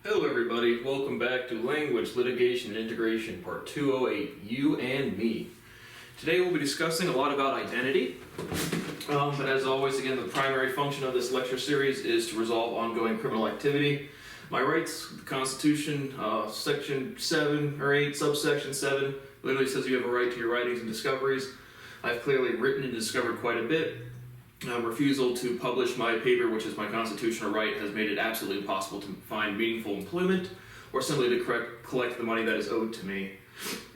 Hello everybody, welcome back to Language, Litigation, and Integration, Part 208, You and Me. Today we'll be discussing a lot about identity, but as always, again, the primary function of this lecture series is to resolve ongoing criminal activity. My rights, the Constitution, Section 7 or 8, subsection 7, literally says you have a right to your writings and discoveries. I've clearly written and discovered quite a bit. Refusal to publish my paper, which is my constitutional right, has made it absolutely impossible to find meaningful employment or simply to collect the money that is owed to me.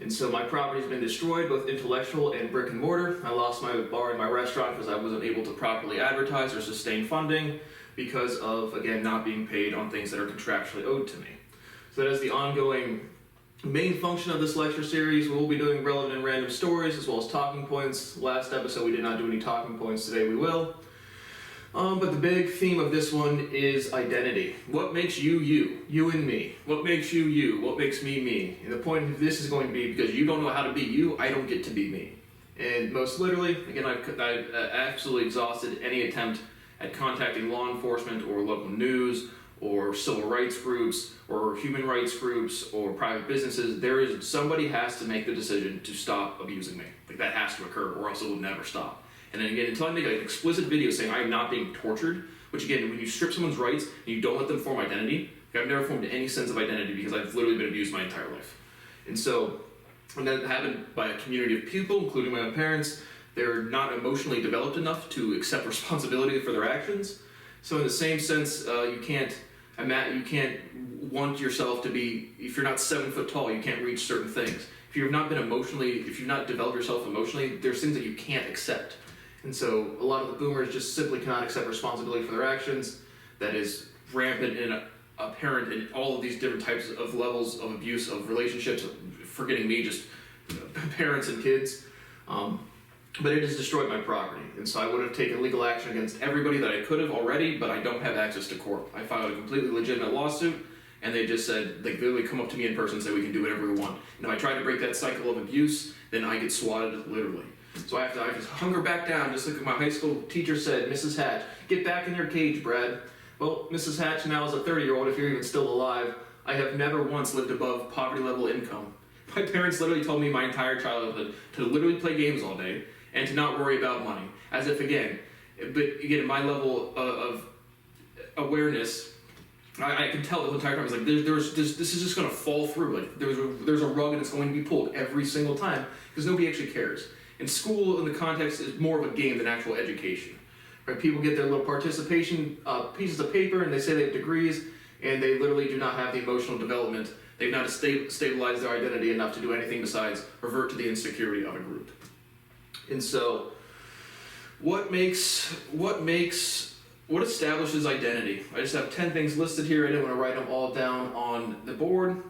And so my property has been destroyed, both intellectual and brick and mortar. I lost my bar and my restaurant because I wasn't able to properly advertise or sustain funding because of, again, not being paid on things that are contractually owed to me. So that is the ongoing main function of this lecture series. We'll be doing relevant and random stories as well as talking points. Last episode we did not do any talking points. Today we will. But the big theme of this one is identity. What makes you you? You and me. What makes you you? What makes me me? And the point of this is going to be because you don't know how to be you, I don't get to be me. And most literally, again, I've absolutely exhausted any attempt at contacting law enforcement or local news or civil rights groups, or human rights groups, or private businesses. Somebody has to make the decision to stop abusing me. Like, that has to occur, or else it will never stop. And then again, until I make an explicit video saying I am not being tortured, which again, when you strip someone's rights and you don't let them form identity, I've never formed any sense of identity because I've literally been abused my entire life. And so, when that happened by a community of people, including my own parents, they're not emotionally developed enough to accept responsibility for their actions. So in the same sense, you can't want yourself to be, if you're not 7 foot tall, you can't reach certain things. If you've not developed yourself emotionally, there's things that you can't accept. And so a lot of the boomers just simply cannot accept responsibility for their actions. That is rampant and apparent in all of these different types of levels of abuse of relationships, forgetting me, just parents and kids. But it has destroyed my property, and so I would have taken legal action against everybody that I could have already, but I don't have access to court. I filed a completely legitimate lawsuit, and they just said, they literally come up to me in person and say, we can do whatever we want. And if I try to break that cycle of abuse, then I get swatted, literally. So I just hunker back down, just like my high school teacher said, Mrs. Hatch, get back in your cage, Brad. Well, Mrs. Hatch now is a 30-year-old, if you're even still alive. I have never once lived above poverty level income. My parents literally told me my entire childhood to literally play games all day, and to not worry about money. As if, again, my level of awareness, I can tell the whole entire time, it's like, this is just going to fall through. Like, there's a rug and it's going to be pulled every single time, because nobody actually cares. And school, in the context, is more of a game than actual education. Right? People get their little participation pieces of paper, and they say they have degrees, and they literally do not have the emotional development. They've not stabilized their identity enough to do anything besides revert to the insecurity of a group. And so, what establishes identity? I just have 10 things listed here. I didn't want to write them all down on the board.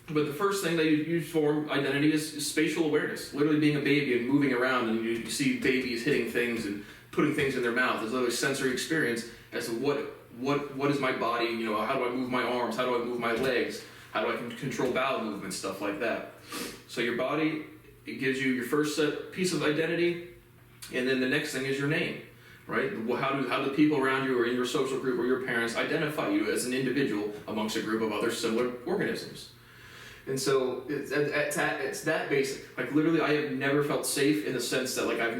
But the first thing that you form identity is spatial awareness. Literally being a baby and moving around, and you see babies hitting things and putting things in their mouth. There's literally sensory experience as to what is my body, how do I move my arms, how do I move my legs, how do I control bowel movements, stuff like that. So your body, it gives you your first piece of identity, and then the next thing is your name, right? How do people around you or in your social group or your parents identify you as an individual amongst a group of other similar organisms? And so it's that basic. Like, literally, I have never felt safe in the sense that, like, I've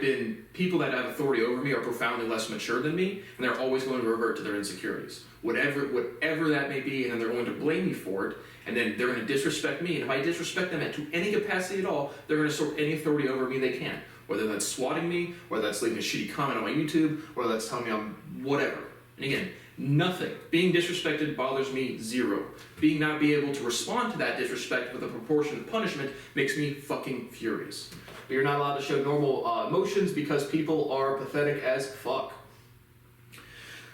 been, people that have authority over me are profoundly less mature than me, and they're always going to revert to their insecurities. Whatever that may be, and then they're going to blame me for it, and then they're going to disrespect me, and if I disrespect them to any capacity at all, they're going to assert any authority over me they can. Whether that's swatting me, whether that's leaving a shitty comment on my YouTube, whether that's telling me I'm whatever. And again, nothing. Being disrespected bothers me zero. Not being able to respond to that disrespect with a proportionate punishment makes me fucking furious. But you're not allowed to show normal emotions because people are pathetic as fuck.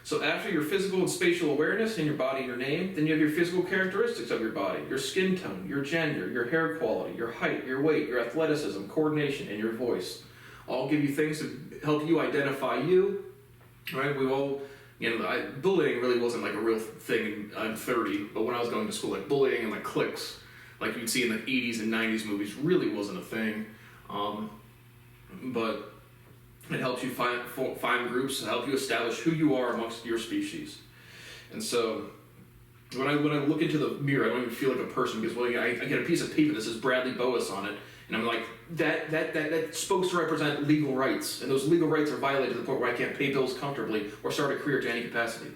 So after your physical and spatial awareness in your body and your name, then you have your physical characteristics of your body, your skin tone, your gender, your hair quality, your height, your weight, your athleticism, coordination, and your voice. All give you things to help you identify you. Right? Bullying really wasn't like a real thing. I'm 30, but when I was going to school, like bullying and like cliques, like you'd see in the 80s and 90s movies, really wasn't a thing. But it helps you find groups, help you establish who you are amongst your species. And so When I look into the mirror, I don't even feel like a person because I get a piece of paper that says Bradley Boas on it, and I'm like, that's supposed to represent legal rights, and those legal rights are violated to the point where I can't pay bills comfortably or start a career to any capacity.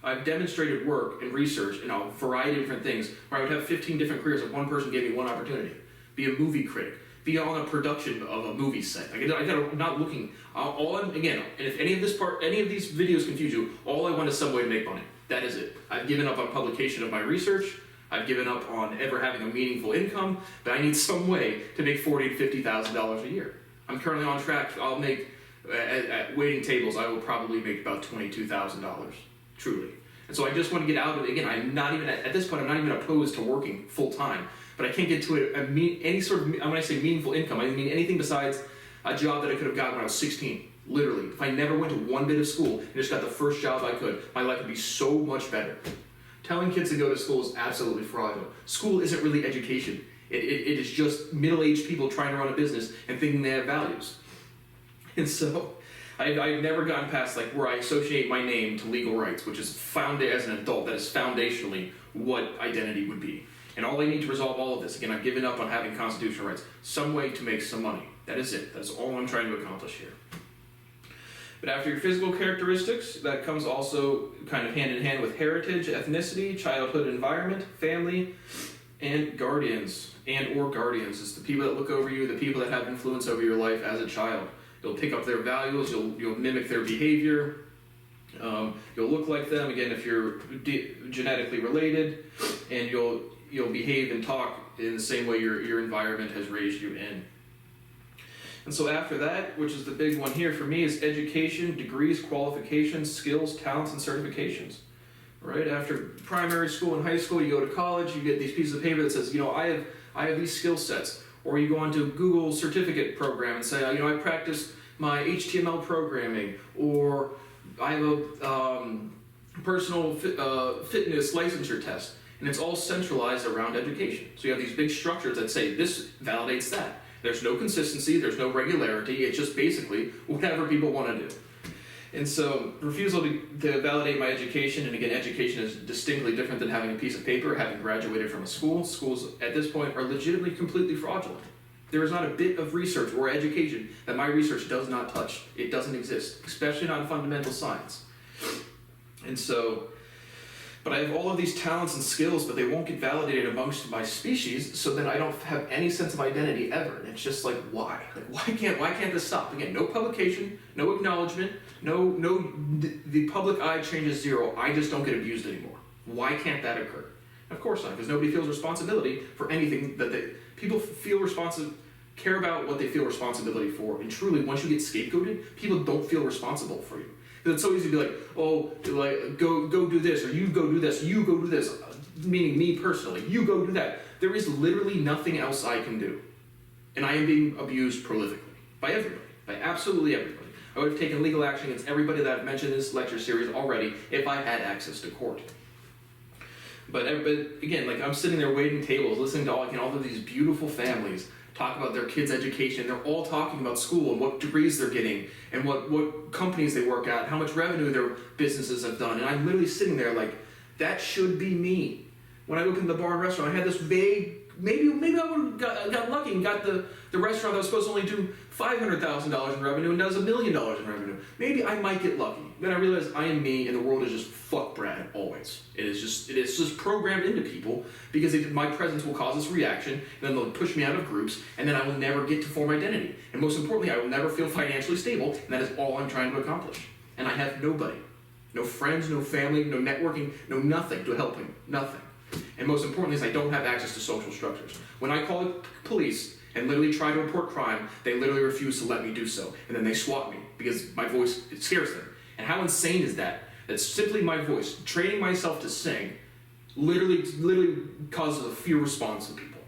I've demonstrated work and research in a variety of different things where I would have 15 different careers if one person gave me one opportunity. Be a movie critic, be on a production of a movie set. I'm not looking. And if any of these videos confuse you, all I want is some way to make money. That is it. I've given up on publication of my research. I've given up on ever having a meaningful income, but I need some way to make $40,000 to $50,000 a year. I'm currently on track. I'll make at waiting tables. I will probably make about $22,000, truly. And so I just want to get out of it. Again, I'm not even at this point. I'm not even opposed to working full time, but I can't get to any sort of. When I say meaningful income, I mean anything besides a job that I could have gotten when I was 16. Literally, if I never went to one bit of school and just got the first job I could, my life would be so much better. Telling kids to go to school is absolutely fraudulent. School isn't really education. It is just middle-aged people trying to run a business and thinking they have values. And so, I've never gotten past where I associate my name to legal rights, which is founded as an adult. That is foundationally what identity would be. And all I need to resolve all of this, again, I've given up on having constitutional rights, some way to make some money. That is it. That's all I'm trying to accomplish here. But after your physical characteristics, that comes also kind of hand in hand with heritage, ethnicity, childhood environment, family, and guardians. And/or guardians. It's the people that look over you, the people that have influence over your life as a child. You'll pick up their values, you'll mimic their behavior, you'll look like them, again, if you're genetically related, and you'll behave and talk in the same way your environment has raised you in. And so after that, which is the big one here for me, is education, degrees, qualifications, skills, talents, and certifications. Right? After primary school and high school, you go to college, you get these pieces of paper that says, I have these skill sets. Or you go onto Google certificate program and say, I practiced my HTML programming, or I have a personal fitness licensure test. And it's all centralized around education. So you have these big structures that say, this validates that. There's no consistency, there's no regularity, it's just basically whatever people want to do. And so, refusal to validate my education, and again, education is distinctly different than having a piece of paper, having graduated from a school. Schools at this point are legitimately completely fraudulent. There is not a bit of research or education that my research does not touch. It doesn't exist, especially not in fundamental science. And so, but I have all of these talents and skills, but they won't get validated amongst my species, so then I don't have any sense of identity ever. And it's just why? Why can't this stop? Again, no publication, no acknowledgement, the public eye changes zero. I just don't get abused anymore. Why can't that occur? Of course not, because nobody feels responsibility for anything people care about what they feel responsibility for. And truly, once you get scapegoated, people don't feel responsible for you. Because it's so easy to be go do this, or you go do this, meaning me personally, you go do that. There is literally nothing else I can do. And I am being abused prolifically. By everybody. By absolutely everybody. I would have taken legal action against everybody that I've mentioned in this lecture series already if I had access to court. But again, I'm sitting there waiting tables, listening to all of these beautiful families talk about their kids' education. They're all talking about school and what degrees they're getting and what companies they work at, how much revenue their businesses have done. And I'm literally sitting there that should be me. When I opened the bar and restaurant, I had this vague, maybe I would have got lucky and got the restaurant that was supposed to only do $500,000 in revenue and does $1 million in revenue. Maybe I might get lucky. Then I realized I am me and the world is just fuck Brad always. It is just programmed into people because my presence will cause this reaction, and then they'll push me out of groups, and then I will never get to form identity. And most importantly, I will never feel financially stable, and that is all I'm trying to accomplish. And I have nobody. No friends, no family, no networking, no nothing to help me. Nothing. And most importantly is I don't have access to social structures. When I call the police and literally try to report crime, they literally refuse to let me do so. And then they swat me because my voice, it scares them. And how insane is that? That's simply my voice. Training myself to sing literally causes a fear response in people.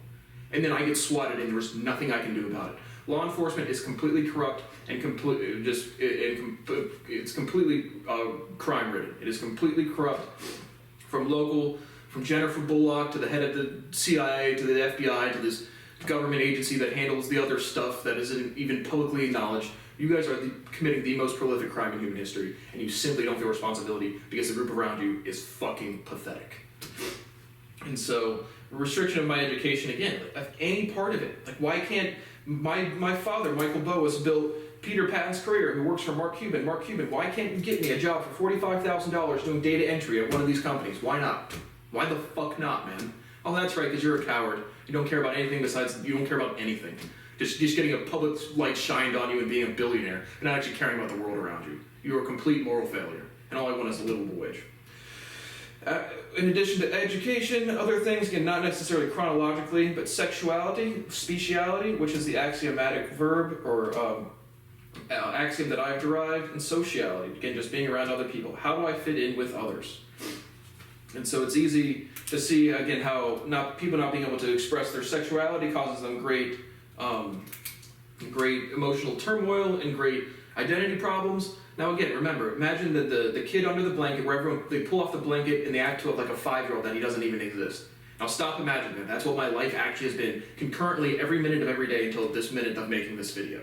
And then I get swatted and there's nothing I can do about it. Law enforcement is completely corrupt and it's completely crime-ridden. It is completely corrupt from Jennifer Bullock to the head of the CIA to the FBI to this government agency that handles the other stuff that isn't even publicly acknowledged. You guys are committing the most prolific crime in human history, and you simply don't feel responsibility because the group around you is fucking pathetic. And so, restriction of my education again, like any part of it. Like, why can't my father, Michael Boas, built Peter Patton's career, who works for Mark Cuban. Mark Cuban, why can't you get me a job for $45,000 doing data entry at one of these companies? Why not? Why the fuck not, man? Oh, that's right, because you're a coward. You don't care about anything besides, you don't care about anything. Just getting a public light shined on you and being a billionaire, and not actually caring about the world around you. You're a complete moral failure, and all I want is a livable wage. In addition to education, other things, again, not necessarily chronologically, but sexuality, speciality, which is the axiomatic verb or axiom that I've derived, and sociality, again, just being around other people. How do I fit in with others? And so it's easy to see, again, how people not being able to express their sexuality causes them great emotional turmoil and great identity problems. Now again, remember, imagine that the kid under the blanket, where they pull off the blanket and they act to like a 5-year-old that he doesn't even exist. Now stop imagining that. That's what my life actually has been concurrently every minute of every day until this minute of making this video.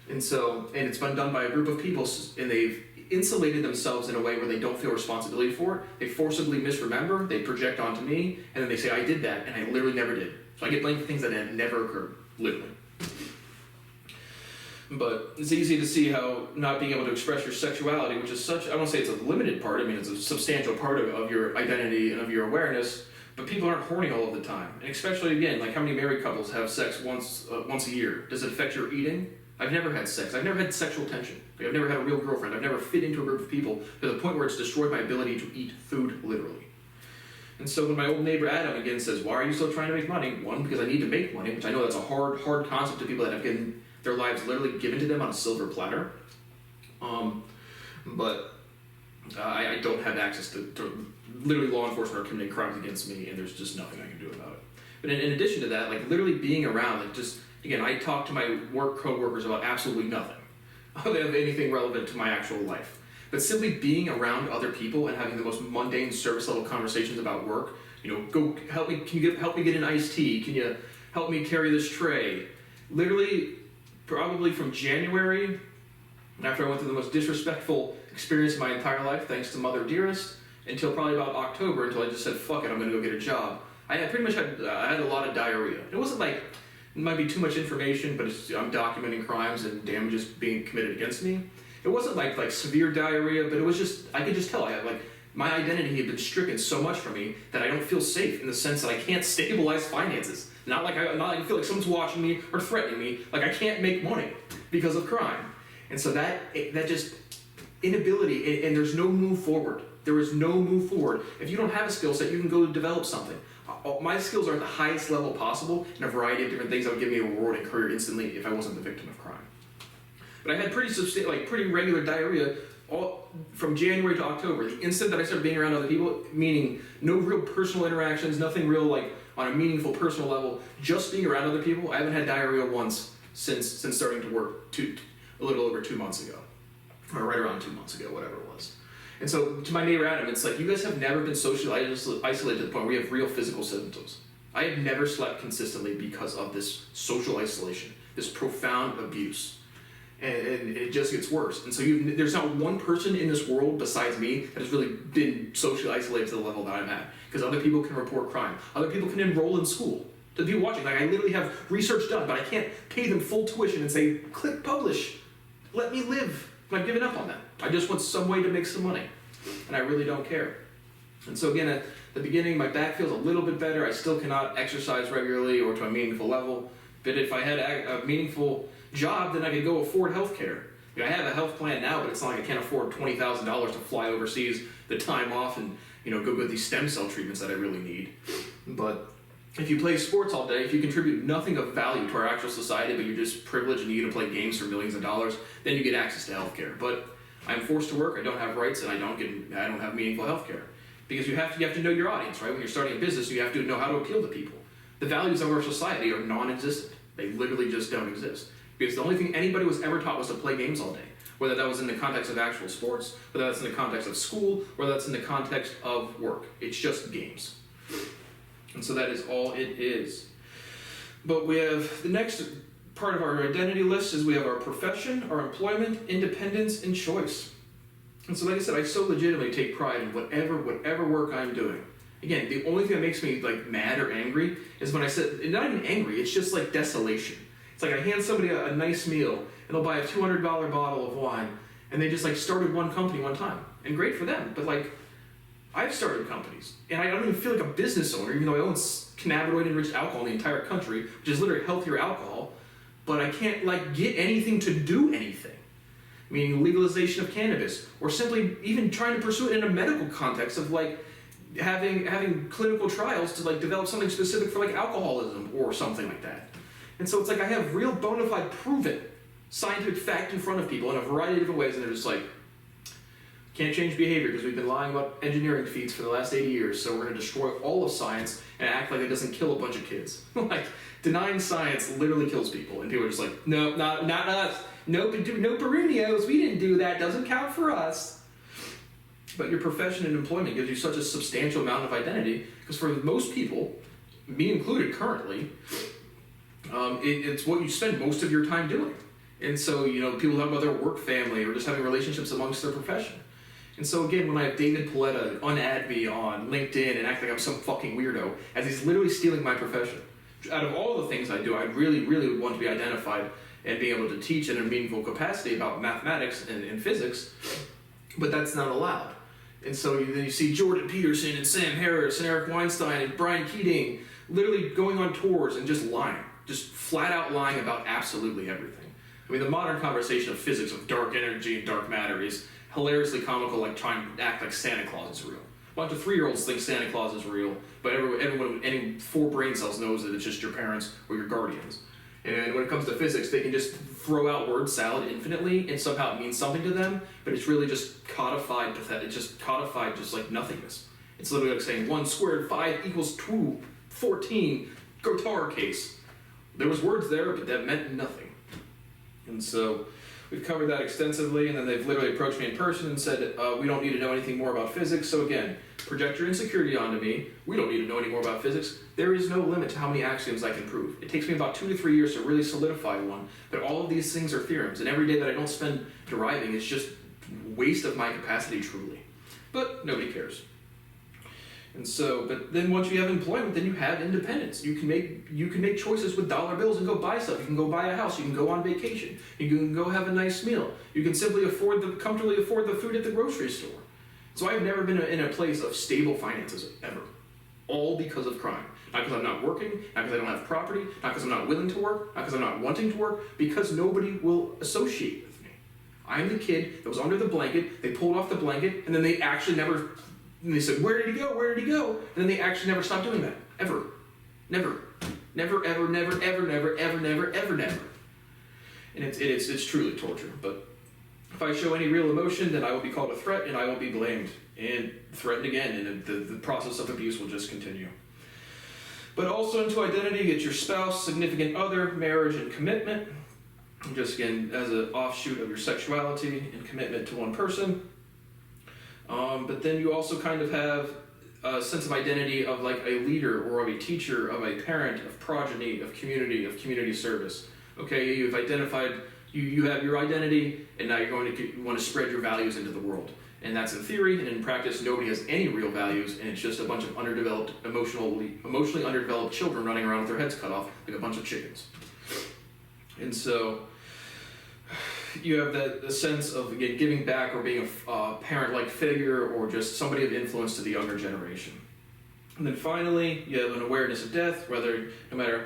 And it's been done by a group of people, and they've insulated themselves in a way where they don't feel responsibility for it. They forcibly misremember, they project onto me, and then they say, I did that, and I literally never did. So I get blamed for things that had never occurred, literally. But it's easy to see how not being able to express your sexuality, which is such, I won't say it's a limited part, I mean it's a substantial part of your identity and of your awareness, but people aren't horny all of the time. And especially, again, like how many married couples have sex once a year? Does it affect your eating? I've never had sex. I've never had sexual tension. Like, I've never had a real girlfriend. I've never fit into a group of people to the point where it's destroyed my ability to eat food, literally. And so when my old neighbor Adam again says, why are you still trying to make money? One, because I need to make money, which I know that's a hard concept to people that have gotten their lives literally given to them on a silver platter. But I don't have access to literally law enforcement are committing crimes against me, and there's just nothing I can do about it. But in addition to that, like literally being around, like just, again, I talk to my work coworkers about absolutely nothing other than anything relevant to my actual life. But simply being around other people and having the most mundane service level conversations about work, go help me, can you help me get an iced tea? Can you help me carry this tray? Literally, probably from January, after I went through the most disrespectful experience of my entire life, thanks to Mother Dearest, until probably about October, until I just said, fuck it, I'm gonna go get a job. I pretty much had a lot of diarrhea. It wasn't like, it might be too much information, but I'm documenting crimes and damages being committed against me. It wasn't like severe diarrhea, but it was just, I could just tell, my identity had been stricken so much from me that I don't feel safe in the sense that I can't stabilize finances. Not like I feel like someone's watching me or threatening me, like I can't make money because of crime. And so that just inability, and there's no move forward. There is no move forward. If you don't have a skill set, you can go develop something. My skills are at the highest level possible in a variety of different things that would give me a rewarding career instantly if I wasn't the victim of crime. But I had pretty regular diarrhea all from January to October. The instant that I started being around other people, meaning no real personal interactions, nothing real like on a meaningful personal level, just being around other people. I haven't had diarrhea once since starting to work a little over 2 months ago, or right around 2 months ago, whatever it was. And so to my neighbor Adam, it's like, you guys have never been socially isolated to the point where you have real physical symptoms. I have never slept consistently because of this social isolation, this profound abuse. And it just gets worse. And so there's not one person in this world besides me that has really been socially isolated to the level that I'm at. Because other people can report crime. Other people can enroll in school. To be watching, like I literally have research done, but I can't pay them full tuition and say, click publish, let me live. I've given up on that. I just want some way to make some money. And I really don't care. And so again, at the beginning, my back feels a little bit better. I still cannot exercise regularly or to a meaningful level. But if I had a meaningful job, then I could go afford health care. I have a health plan now, but it's not like I can't afford $20,000 to fly overseas, the time off, and go get these stem cell treatments that I really need. But if you play sports all day, if you contribute nothing of value to our actual society, but you're just privileged and you get to play games for millions of dollars, then you get access to health care. But I'm forced to work, I don't have rights, and I don't have meaningful health care. Because you have to know your audience, right? When you're starting a business, you have to know how to appeal to people. The values of our society are non-existent. They literally just don't exist. Because the only thing anybody was ever taught was to play games all day. Whether that was in the context of actual sports, whether that's in the context of school, whether that's in the context of work. It's just games. And so that is all it is. But we have the next part of our identity list is we have our profession, our employment, independence, and choice. And so like I said, I so legitimately take pride in whatever work I'm doing. Again, the only thing that makes me like mad or angry is when I said, not even angry, it's just like desolation. It's like I hand somebody a nice meal and they'll buy a $200 bottle of wine and they just like started one company one time. And great for them, but like I've started companies and I don't even feel like a business owner, even though I own cannabinoid enriched alcohol in the entire country, which is literally healthier alcohol, but I can't like get anything to do anything. Meaning legalization of cannabis, or simply even trying to pursue it in a medical context of like having clinical trials to like develop something specific for like alcoholism or something like that. And so it's like I have real bona fide proven scientific fact in front of people in a variety of different ways, and they're just like, can't change behavior because we've been lying about engineering feats for the last 80 years, so we're going to destroy all of science and act like it doesn't kill a bunch of kids. Like, denying science literally kills people, and people are just like, no, not us. No Perunios, we didn't do that, doesn't count for us. But your profession and employment gives you such a substantial amount of identity, because for most people, me included currently, it's what you spend most of your time doing. And so, people talk about their work family or just having relationships amongst their profession. And so again, when I have David Paletta un-add me on LinkedIn and act like I'm some fucking weirdo, as he's literally stealing my profession. Out of all the things I do, I really, really would want to be identified and being able to teach in a meaningful capacity about mathematics and physics, but that's not allowed. And so then you see Jordan Peterson and Sam Harris and Eric Weinstein and Brian Keating literally going on tours and just lying, just flat out lying about absolutely everything. I mean, the modern conversation of physics, of dark energy and dark matter is hilariously comical, like trying to act like Santa Claus is real. A bunch of 3-year-olds think Santa Claus is real, but everyone with any 4 brain cells knows that it's just your parents or your guardians. And when it comes to physics, they can just throw out word salad infinitely and somehow it means something to them, but it's really just codified pathetic. It's just codified just like nothingness. It's literally like saying 1 squared 5 equals 2, 14, guitar case. There was words there, but that meant nothing. And so we've covered that extensively, and then they've literally approached me in person and said, we don't need to know anything more about physics. So again, project your insecurity onto me. We don't need to know any more about physics. There is no limit to how many axioms I can prove. It takes me about 2 to 3 years to really solidify one, but all of these things are theorems, and every day that I don't spend deriving is just waste of my capacity truly. But nobody cares. And so, but then once you have employment, then you have independence. You can make choices with dollar bills and go buy stuff. You can go buy a house. You can go on vacation. You can go have a nice meal. You can simply comfortably afford the food at the grocery store. So I've never been in a place of stable finances ever, all because of crime. Not because I'm not working, not because I don't have property, not because I'm not willing to work, not because I'm not wanting to work, because nobody will associate with me. I'm the kid that was under the blanket. They pulled off the blanket, and then they actually never. And they said, where did he go? Where did he go? And then they actually never stopped doing that. Ever. Never. Never, ever, never, ever, never, ever, never, ever, never. And it's truly torture. But if I show any real emotion, then I will be called a threat and I will be blamed and threatened again. And the process of abuse will just continue. But also into identity, get your spouse, significant other, marriage, and commitment. Just again, as an offshoot of your sexuality and commitment to one person. But then you also kind of have a sense of identity of like a leader or of a teacher, of a parent, of progeny, of community service. Okay, you've identified, you have your identity, and now you want to spread your values into the world. And that's in theory, and in practice, nobody has any real values, and it's just a bunch of emotionally underdeveloped children running around with their heads cut off like a bunch of chickens. And so you have the sense of, again, giving back or being a parent-like figure or just somebody of influence to the younger generation. And then finally, you have an awareness of death, no matter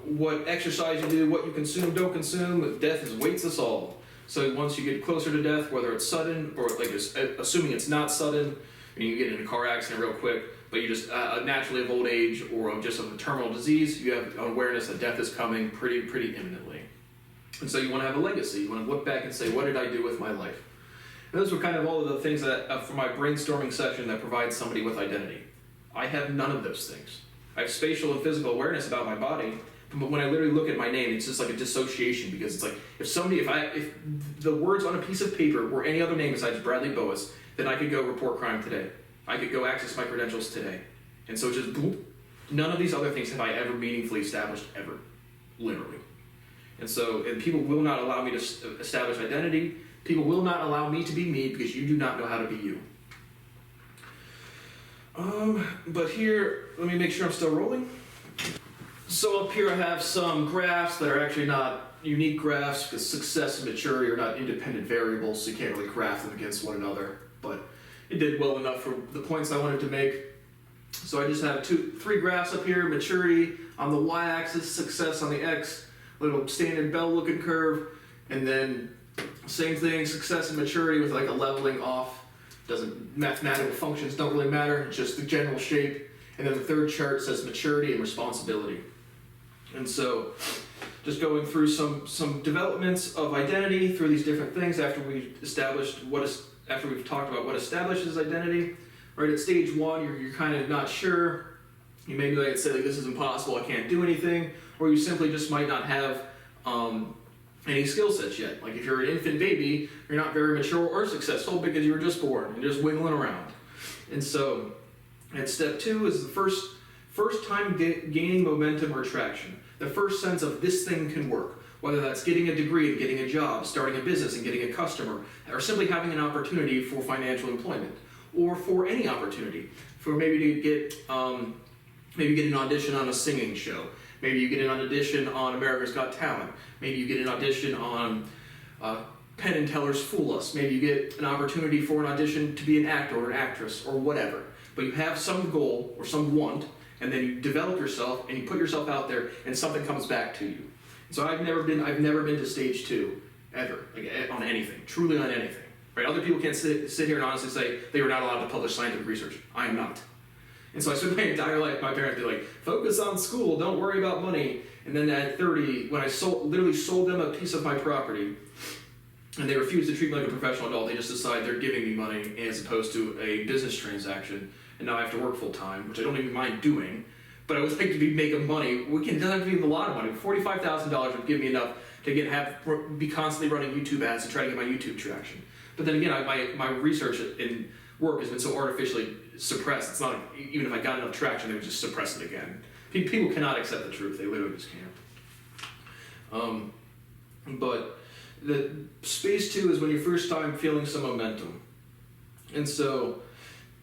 what exercise you do, what you consume, don't consume, death awaits us all. So once you get closer to death, whether it's sudden or like assuming it's not sudden, and you get in a car accident real quick, but you just naturally of old age or of just of a terminal disease, you have an awareness that death is coming pretty imminently. And so you want to have a legacy. You want to look back and say, what did I do with my life? And those were kind of all of the things that, for my brainstorming session, that provides somebody with identity. I have none of those things. I have spatial and physical awareness about my body, but when I literally look at my name, it's just like a dissociation, because it's like, if the words on a piece of paper were any other name besides Bradley Boas, then I could go report crime today. I could go access my credentials today. And so it's just boop. None of these other things have I ever meaningfully established, ever. Literally. And people will not allow me to establish identity. People will not allow me to be me because you do not know how to be you. But here, let me make sure I'm still rolling. So up here I have some graphs that are actually not unique graphs because success and maturity are not independent variables, so you can't really graph them against one another. But it did well enough for the points I wanted to make. So I just have three graphs up here: maturity on the y-axis, success on the x, little standard bell-looking curve, and then same thing, success and maturity with like a leveling off. Mathematical functions don't really matter, it's just the general shape. And then the third chart says maturity and responsibility. And so, just going through some developments of identity through these different things after we've talked about what establishes identity. Right at stage one, you're kind of not sure. You maybe say this is impossible, I can't do anything, or you simply just might not have any skill sets yet. Like if you're an infant baby, you're not very mature or successful because you were just born and just wiggling around. And so, at step two is the first time gaining momentum or traction. The first sense of this thing can work. Whether that's getting a degree and getting a job, starting a business and getting a customer, or simply having an opportunity for financial employment, or for any opportunity. For maybe to get an audition on a singing show. Maybe you get an audition on America's Got Talent. Maybe you get an audition on Penn and Teller's Fool Us. Maybe you get an opportunity for an audition to be an actor or an actress or whatever. But you have some goal or some want, and then you develop yourself and you put yourself out there, and something comes back to you. So I've never been to stage two ever, on anything, truly on anything. Right? Other people can't sit here and honestly say they were not allowed to publish scientific research. I am not. And so I spent my entire life, my parents would be like, focus on school, don't worry about money. And then at 30, when I literally sold them a piece of my property, and they refused to treat me like a professional adult, they just decide they're giving me money as opposed to a business transaction. And now I have to work full time, which I don't even mind doing. But I would like to be making money. It doesn't have to be a lot of money. $45,000 would give me enough to be constantly running YouTube ads to try to get my YouTube traction. But then again, my research and work has been so artificially suppressed. It's not even if I got enough traction, they would just suppress it again. People cannot accept the truth. They literally just can't. But the space two is when you're first time feeling some momentum. And so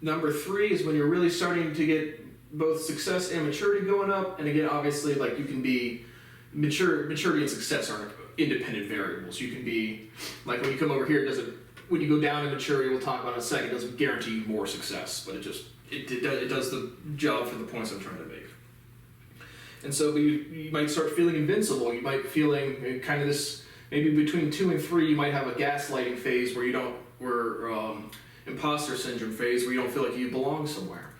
number three is when you're really starting to get both success and maturity going up. And again, obviously, like you can be maturity and success aren't independent variables. You can be like when you come over here, when you go down in maturity, we'll talk about in a second, it doesn't guarantee you more success, but it does the job for the points I'm trying to make. And so you might start feeling invincible. You might feeling kind of this, maybe between 2 and 3, you might have a gaslighting phase imposter syndrome phase where you don't feel like you belong somewhere.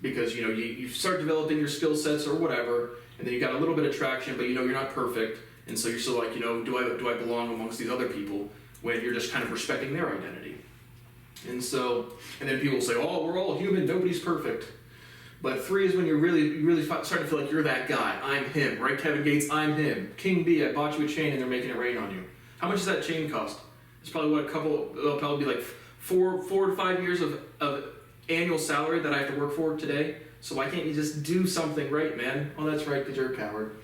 Because you start developing your skill sets or whatever, and then you got a little bit of traction, but you're not perfect, and so you're still like, do I belong amongst these other people when you're just kind of respecting their identity. And then people say, oh, we're all human, nobody's perfect. But 3 is when you're really starting to feel like you're that guy. I'm him, right? Kevin Gates, I'm him. King B, I bought you a chain and they're making it rain on you. How much does that chain cost? It's probably it'll probably be like 4 to 5 years of annual salary that I have to work for today. So why can't you just do something right, man? Oh, that's right, because you're a coward.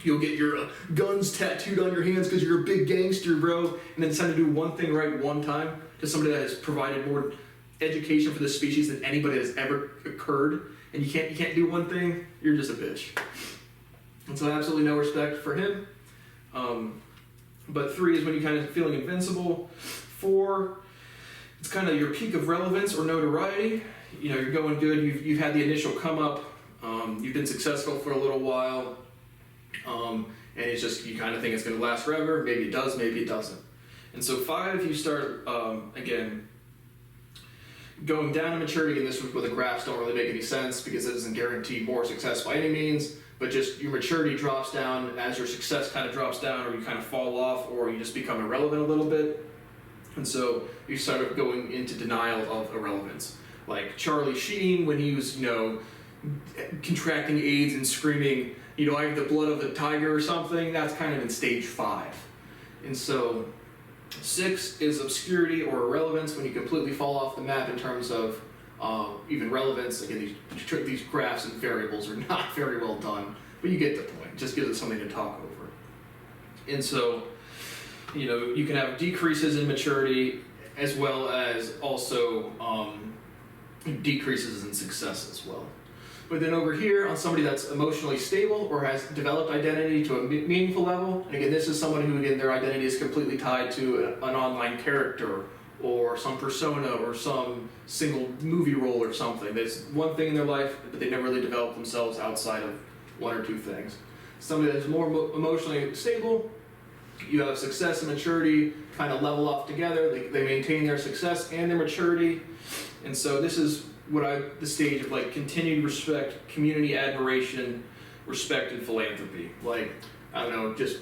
You'll get your guns tattooed on your hands because you're a big gangster, bro, and then decide to do one thing right one time to somebody that has provided more education for the species than anybody that's ever occurred, and you can't do one thing, you're just a bitch. And so absolutely no respect for him. But 3 is when you're kind of feeling invincible. 4, it's kind of your peak of relevance or notoriety. You're going good, you've had the initial come up, you've been successful for a little while, and it's just, you kind of think it's going to last forever. Maybe it does, maybe it doesn't. And so 5, you start, again, going down in maturity, and this is where the graphs don't really make any sense because it doesn't guarantee more success by any means, but just your maturity drops down as your success kind of drops down, or you kind of fall off, or you just become irrelevant a little bit. And so you start going into denial of irrelevance. Like Charlie Sheen, when he was, contracting AIDS and screaming, I have the blood of the tiger or something, that's kind of in stage 5. And so 6 is obscurity or irrelevance, when you completely fall off the map in terms of even relevance. Again, these graphs and variables are not very well done, but you get the point. It just gives us something to talk over. And so, you can have decreases in maturity as well as also, decreases in success as well. But then over here, on somebody that's emotionally stable or has developed identity to a meaningful level, and again, this is someone who, again, their identity is completely tied to an online character or some persona or some single movie role or something. There's one thing in their life, but they never really develop themselves outside of one or two things. Somebody that's more emotionally stable, you have success and maturity kind of level off together. They maintain their success and their maturity. And so this is the stage of like continued respect, community admiration, respect, and philanthropy. Like, I don't know, just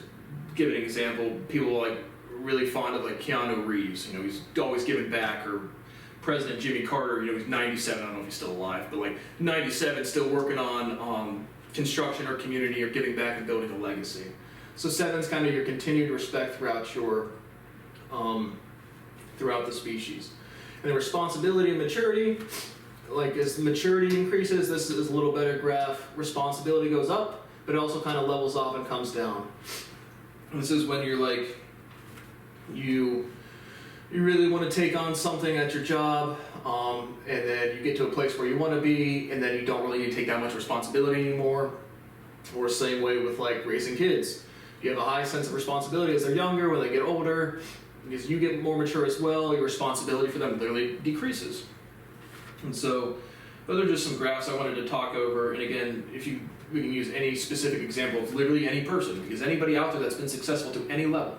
give an example. People like really fond of like Keanu Reeves. You know, he's always giving back. Or President Jimmy Carter. You know, he's 97. I don't know if he's still alive, but like 97, still working on construction or community or giving back and building a legacy. So 7's kind of your continued respect throughout your throughout the species. And then responsibility and maturity. Like as maturity increases, this is a little better graph. Responsibility goes up, but it also kind of levels off and comes down. And this is when you're like, you really want to take on something at your job, and then you get to a place where you want to be, and then you don't really need to take that much responsibility anymore. Or same way with like raising kids. You have a high sense of responsibility as they're younger. When they get older, because you get more mature as well, your responsibility for them literally decreases. And so those are just some graphs I wanted to talk over. And again, we can use any specific example of literally any person, because anybody out there that's been successful to any level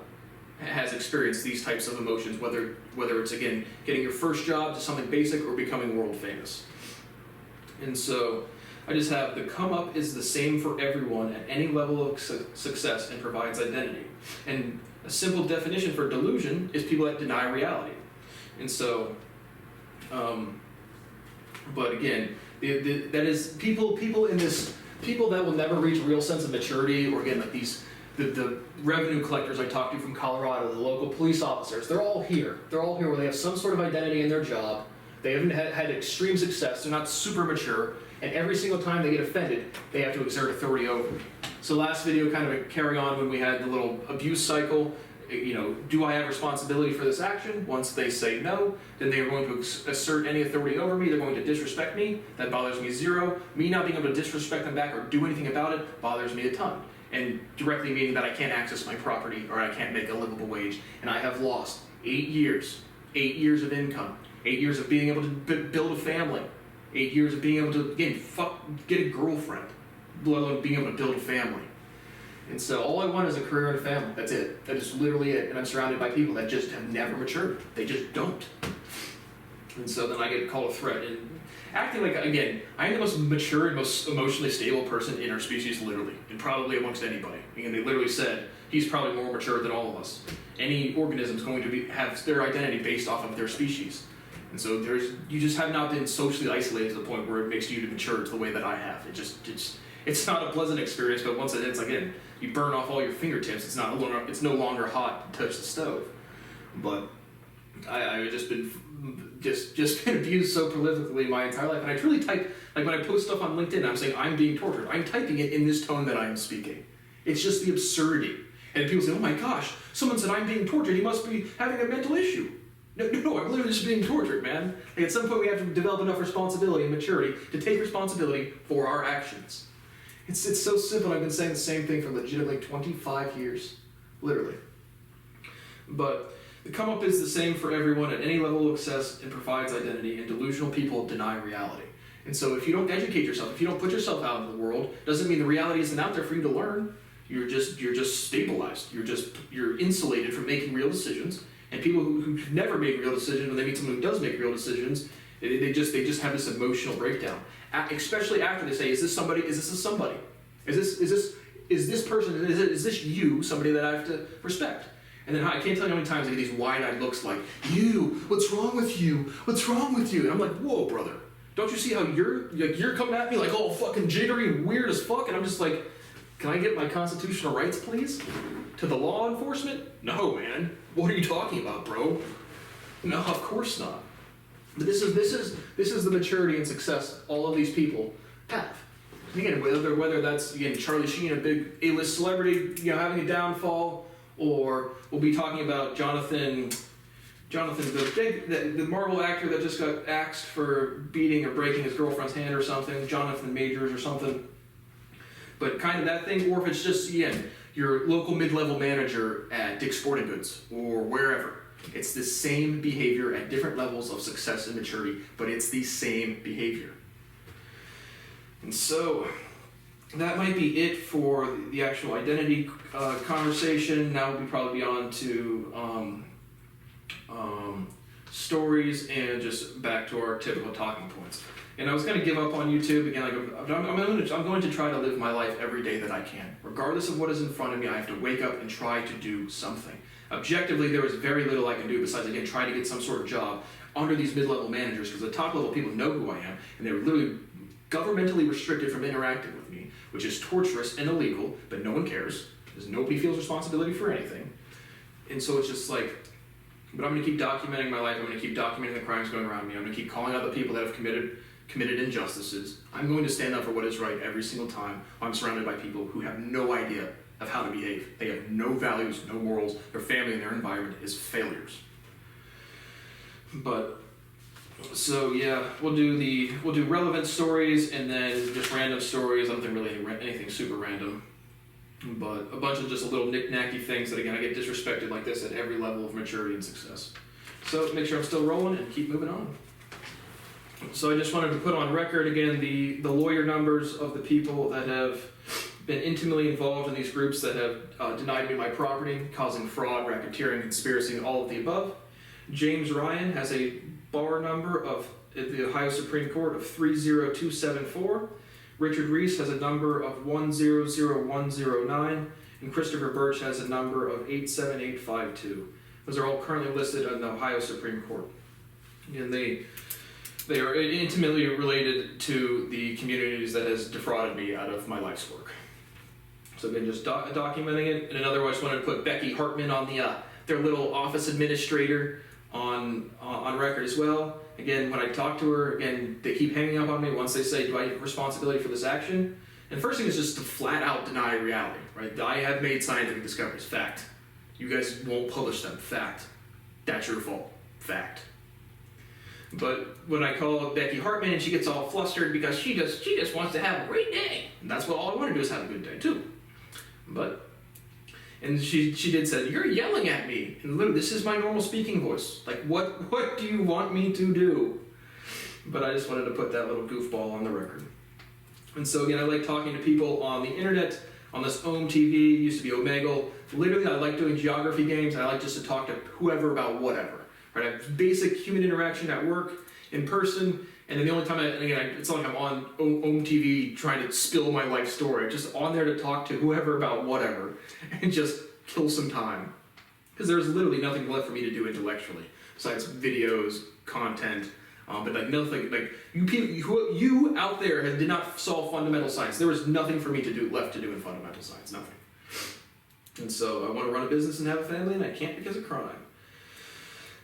has experienced these types of emotions, whether it's, again, getting your first job to something basic or becoming world famous. And so I just have the come up is the same for everyone at any level of success and provides identity. And a simple definition for delusion is people that deny reality. And so, but again, that is people that will never reach a real sense of maturity, or again, like the revenue collectors I talked to from Colorado, the local police officers, they're all here. They're all here where they have some sort of identity in their job. They haven't had extreme success. They're not super mature. And every single time they get offended, they have to exert authority over me. So last video, kind of a carry on when we had the little abuse cycle. You know, do I have responsibility for this action? Once they say no, then they are going to assert any authority over me. They're going to disrespect me. That bothers me zero. Me not being able to disrespect them back or do anything about it bothers me a ton. And directly meaning that I can't access my property or I can't make a livable wage. And I have lost 8 years. 8 years of income. 8 years of being able to build a family. 8 years of being able to, again, get a girlfriend, let alone being able to build a family. And so all I want is a career and a family. That's it. That is literally it. And I'm surrounded by people that just have never matured. They just don't. And so then I get called a threat. And acting like, again, I am the most mature and most emotionally stable person in our species, literally. And probably amongst anybody. Again, they literally said, he's probably more mature than all of us. Any organism is going to have their identity based off of their species. And so you just have not been socially isolated to the point where it makes you mature to the way that I have. It's not a pleasant experience, but once it's again, you burn off all your fingertips. It's no longer hot to touch the stove. But I've just been been abused so prolifically my entire life, and I truly type like when I post stuff on LinkedIn, I'm saying I'm being tortured. I'm typing it in this tone that I'm speaking. It's just the absurdity, and people say, "Oh my gosh, someone said I'm being tortured. He must be having a mental issue." No, I'm literally just being tortured, man. Like at some point we have to develop enough responsibility and maturity to take responsibility for our actions. It's so simple. I've been saying the same thing for legitimately 25 years. Literally. But the come up is the same for everyone at any level of success and provides identity, and delusional people deny reality. And so if you don't educate yourself, if you don't put yourself out into the world, doesn't mean the reality isn't out there for you to learn. You're just stabilized. You're insulated from making real decisions. And people who never make real decisions, when they meet someone who does make real decisions, they just have this emotional breakdown. Especially after they say, "Is this somebody? Is this a somebody? Is this person? Is this you? Somebody that I have to respect?" And then I can't tell you how many times I get these wide-eyed looks like, "You, what's wrong with you? What's wrong with you?" And I'm like, "Whoa, brother! Don't you see how you're coming at me like all fucking jittery and weird as fuck?" And I'm just like, "Can I get my constitutional rights, please? To the law enforcement? No, man. What are you talking about, bro? No, of course not." But this is the maturity and success all of these people have. And again, whether that's Charlie Sheen, a big A-list celebrity, having a downfall, or we'll be talking about Jonathan Jonathan, the Marvel actor that just got axed for beating or breaking his girlfriend's hand or something, Jonathan Majors or something. But kind of that thing, or if it's just, again, your local mid-level manager at Dick's Sporting Goods or wherever. It's the same behavior at different levels of success and maturity, but it's the same behavior. And so, that might be it for the actual identity conversation. Now we'll probably be on to stories and just back to our typical talking points. And I was going to give up on YouTube again. I'm going to try to live my life every day that I can, regardless of what is in front of me. I have to wake up and try to do something. Objectively, there is very little I can do besides again try to get some sort of job under these mid-level managers, because the top-level people know who I am, and they're literally governmentally restricted from interacting with me, which is torturous and illegal. But no one cares, because nobody feels responsibility for anything. And so it's just like. But I'm going to keep documenting my life. I'm going to keep documenting the crimes going around me. I'm going to keep calling out the people that have committed injustices. I'm going to stand up for what is right every single time I'm surrounded by people who have no idea of how to behave. They have no values, no morals. Their family and their environment is failures. But so yeah, we'll do relevant stories and then just random stories. I don't think really anything super random. But a bunch of just a little knick-knacky things that, again, I get disrespected like this at every level of maturity and success. So make sure I'm still rolling and keep moving on. So I just wanted to put on record, again, the lawyer numbers of the people that have been intimately involved in these groups that have denied me my property, causing fraud, racketeering, conspiracy, and all of the above. James Ryan has a bar number of the Ohio Supreme Court of 30274. Richard Reese has a number of 100109, and Christopher Birch has a number of 87852. Those are all currently listed on the Ohio Supreme Court. And they are intimately related to the communities that has defrauded me out of my life's work. So again, just documenting it. And another one, I just wanted to put Becky Hartman on their little office administrator on record as well. Again, when I talk to her, again, they keep hanging up on me once they say, do I have responsibility for this action? And first thing is just to flat out deny reality, right? I have made scientific discoveries, fact. You guys won't publish them, fact. That's your fault, fact. But when I call Becky Hartman and she gets all flustered because she just wants to have a great day. And that's what all I want to do is have a good day too. And she did say, you're yelling at me. And literally, this is my normal speaking voice. Like, what do you want me to do? But I just wanted to put that little goofball on the record. And so again, I like talking to people on the internet, on this OM TV, used to be Omegle. Literally, I like doing geography games. I like just to talk to whoever about whatever. Right? I have basic human interaction at work, in person, and then the only time it's not like I'm on OM TV trying to spill my life story. I'm just on there to talk to whoever about whatever and just kill some time. Because there's literally nothing left for me to do intellectually besides videos, content, but like nothing. Like you out there did not solve fundamental science. There was nothing for me left to do in fundamental science. Nothing. And so I want to run a business and have a family, and I can't because of crime.